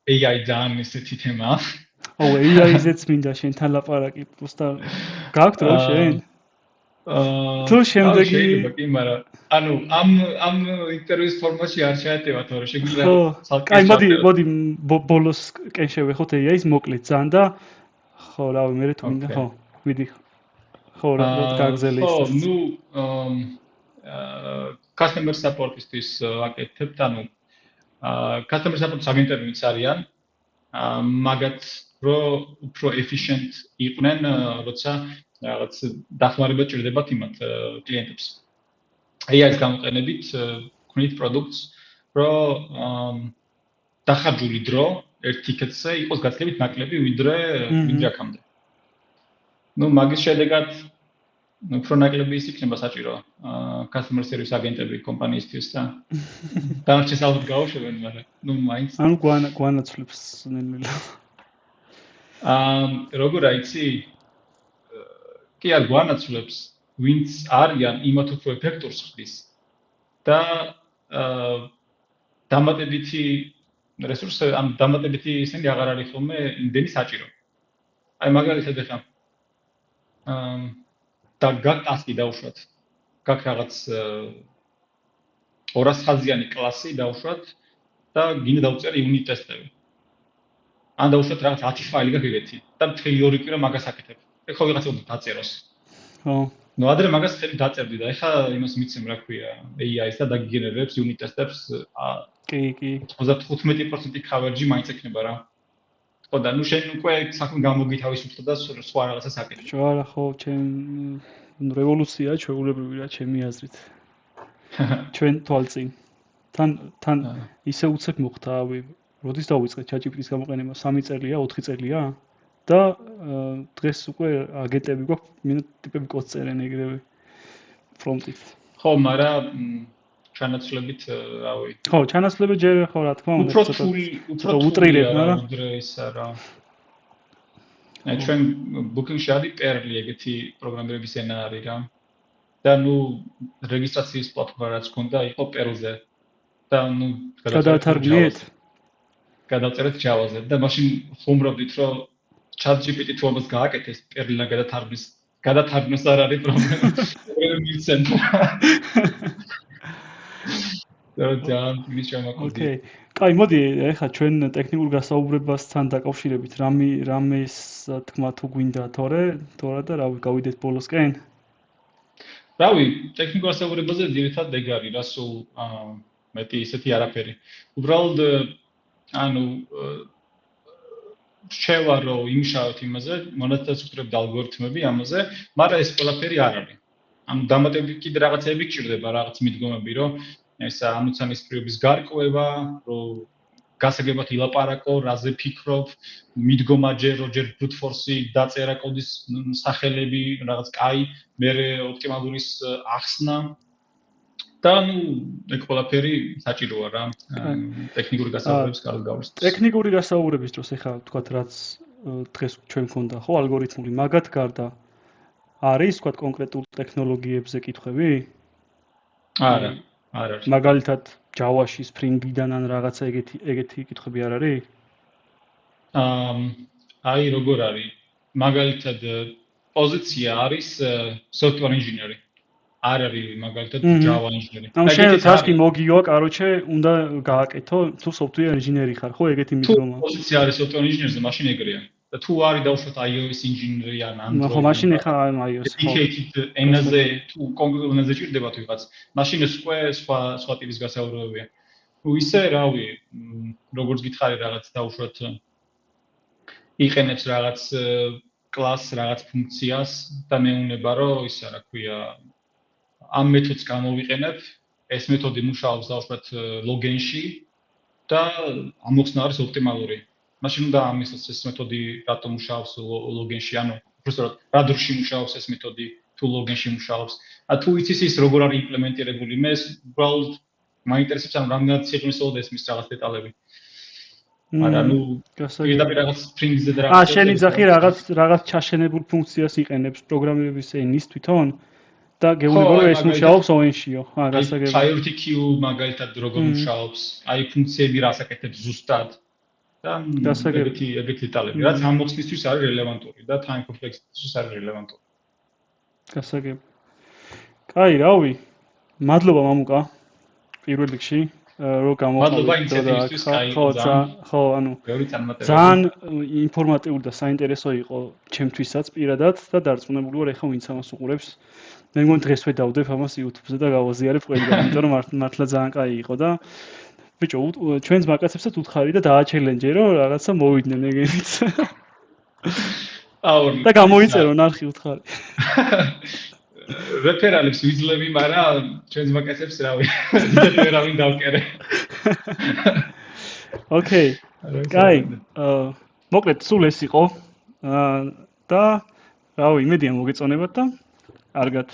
AI ძალიან ესეთი თემაა. AI-ზეც მინდა შენთან ლაპარაკი, უბრალოდ გაქვთ რო შენ? თუ შემდეგი შეიძლება კი, მაგრამ ანუ ამ ინტერვიუს ფორმატში არ შეატევა თორე შეგვიძლია კაი, მოდი ბოლოს კენ შევეხოთ AI-ს მოკლედ ძალიან და ხო, რავი, მე თუ მინდა, ხო, ვიდი. ხო, რა გაგზელე ის. ხო, ნუ customer support-ისთვის აკეთებთ, ანუ customer support-ის აგენტებიც არიან, მაგათ უფრო efficient იყვნენ, როცა რაღაც დახმარება ჭირდებათ იმათ კლიენტებს. AI-ს გამოყენებით გვქნით პროდუქტს, რომ დახარჯული დრო ერთ ტიკეტზე იყოს გაცილებით ნაკლები ვიდრე აქამდე. ნუ მაგის შედეგად უფრო ნაკლები ის იქნება საჭირო customer service აგენტები კომპანიისთვის და დანარჩენს ალბათ გაუშვებენ, მაგრამ ნუ მაინც ანუ გვანაცვლებს ნელ-ნელა. როგორ აიცი? კი არ გვანაცვლებს, ვინც არიან იმათ უფრო ეფექტურს ხდის და დამატებითი რესურსი, ამ დამატებითი ისინი აღარ არის ხოლმე იმდენი საჭირო. აი მაგალითად ახლა და გაკ ტასკი დავუშვათ. გაკ რაღაც 200 ხაზიანი კლასი დავუშვათ და გინდა დავწერე unit ტესტები. ან დავუშვათ რაღაც 10 ფაილი გაგიგეთი და მთელი 2 კვირა მაგას აკეთებ. ეხლა ვიღაცა უნდა დაწეროს. ხო. ნუ ადრე მაგას ხელი დაწერდი და ეხლა იმას მიცემ რა ქვია AI-ს და დაგიგენერებს unit ტესტებს. კი. 95% coverage მაინც ექნება რა. ხო და ნუ შენ უკვე საქმე გამოგითავისუფლდა და სხვა რაღაცას აკეთებ. არა ხო, ჩემ რევოლუციაა ჩვეულებრივი რა ჩემი აზრით. ჩვენ თვალწინ. თან ისე უცებ მოხდა, ავი, როდის დავიწყეთ ChatGPT-ის გამოყენება? 3 წელია, 4 წელია და დღეს უკვე აგენტები გვაქვს, ტიპები კოდს წერენ ეგრევე პრომპტით. ხო, მაგრამ ჩანაცვლებით, რავი. ხო, ჩანაცვლებით ჯერ ხო რა თქმა უნდა, უფრო უტრირებ, მაგრამ ისა რა. აი ჩვენ Booking-ში არის Perl ეგეთი პროგრამირების ენა არის რა. და ნუ რეგისტრაციის პლატფორმა რაც ქონდა, იყო Perl-ზე. და ნუ გადავწერეთ Java-ზე და მაშინ ხუმრობდით, რომ ChatGPT თუ ამას გააკეთეს, Perl-იდან გადათარგმნოს არ არის პრობლემა. პრობლემა მიცემ. ოკეი. კაი, მოდი, ეხლა ჩვენ ტექნიკურ გასაუბრებასთან დაკავშირებით რამეს თქმა თუ გვინდა თორე და რავი, გავიდეთ ბოლოსკენ? რავი, ტექნიკურ გასაუბრებაზე ძირითადად ეგ არის, რა სულ მეტი ისეთი არაფერი. უბრალოდ ანუ შევა რომ იმშავოთ იმაზე, მონაცემებს ვუწევთ ალგორითმები ამაზე, მაგრამ ეს ყველაფერი არ არის. ანუ დამატებით კიდე რაღაცები გჭირდება, რაღაც მიდგომები, რომ ესა ამოცანის პრიობის გარკვევა, რომ გასაგებად ილაპარაკო, რაზე ფიქრობ, მიდგომა ჯერ brute force-ი დაწერა კოდის სახელები, რაღაც კაი, მერე ოპტიმალურის ახსნა და ნუ ეგ ყველაფერი საჭიროა რა. ტექნიკური გასაუბრების კარგ გავლის. ტექნიკური გასაუბრების დროს ეხლა ვთქვათ, რაც დღეს ჩვენ მქონდა, ხო, ალგორითმული მაგათ გარდა არის ვთქვათ კონკრეტულ ტექნოლოგიებზე კითხვები? არა. არ არის. მაგალითად Java-ში Spring-დან ან რაღაცა ეგეთი კითხვები არ არის? აი როგორ არის? მაგალითად პოზიცია არის software engineer-ი. არ არის მაგალითად Java engineer-ი. ანუ შენ task-ი მოგიოა, короче, უნდა გააკეთო, თუ software engineer-ი ხარ, ხო, ეგეთი მიდგომა. თუ პოზიცია არის software engineer-ზე, მაშინ ეგრეა. და თუ არის დავუშვათ iOS engineer-ი ან Android. ხო, მაშინ ეხა iOS ხო. dedicated ენაზე თუ კონკრეტულ ენაზე ჭირდებათ ვიღაც, მაშინ ეს სხვა ტიპის გასაუბრებია. ნუ ისე რავი, როგორც გითხარი რაღაც დავუშვათ იყენებს რაღაც კლასს, რაღაც ფუნქციას და მეუნება რომ ისა რა ქვია ამ მეთოდს გამოვიყენებ, ეს მეთოდი მუშაობს დავუშვათ login-ში და ამოხსნა არის ოპტიმალური. მაშინ უნდა ამისოს ეს მეთოდი რატომ მუშაობს login-ში, ანუ უბრალოდ რა დროში მუშაობს ეს მეთოდი, თუ login-ში მუშაობს. თუ იცის ის როგორ არის იმპლემენტირებული, მე უბრალოდ მაინტერესებს ანუ რამდენად სიღრმისეულად ესმის რაღაც დეტალები. არა, ნუ პირდაპირ რაღაც Spring-ზე და რაღაც შენი ძახი რაღაც ჩაშენებულ ფუნქციას იყენებს პროგრამირების ენის თვითონ და გეუბნება რომ ეს მუშაობს ON-შიო. გასაგებია. priority queue მაგალითად როგორ მუშაობს, აი ფუნქციები რას აკეთებს ზუსტად. და გასაგებია. ეგეთი დეტალები, რაც ამ მოხსნისთვის არის რელევანტური და time complexity-ისთვის არის რელევანტური. გასაგებია. კაი, რავი. მადლობა მამუკა. პირველ რიგში რო მადლობა გამოყავით ინიციატივისთვის, კაი იყო ხო, ანუ ბევრი წარმატება. ძალიან ინფორმატიული და საინტერესო იყო ჩემთვისაც პირადად და დარწმუნებული ვარ ეხლა ვინც ამას უყურებს. მე მგონი დღესვე დავდებ ამას YouTube-ზე და გავაზიარებ ყველგან, იმიტომ რომ მართლა ძალიან კაი იყო და ბიჭო, ჩვენს მაკაცებსაც უთხარი და დააჩელენჯერო რაღაცა მოვიდნენ ეგენიც. და გამოიწერო ნახი უთხარი. რეფერალებს ვიძლევი, მაგრამ ჩვენს მაკაცებს რავი. დიდად ვერავინ დავკერე. ოკეი. კაი, მოკლედ სულ ეს იყო. და რავი, იმედია მოგეწონებათ და კარგად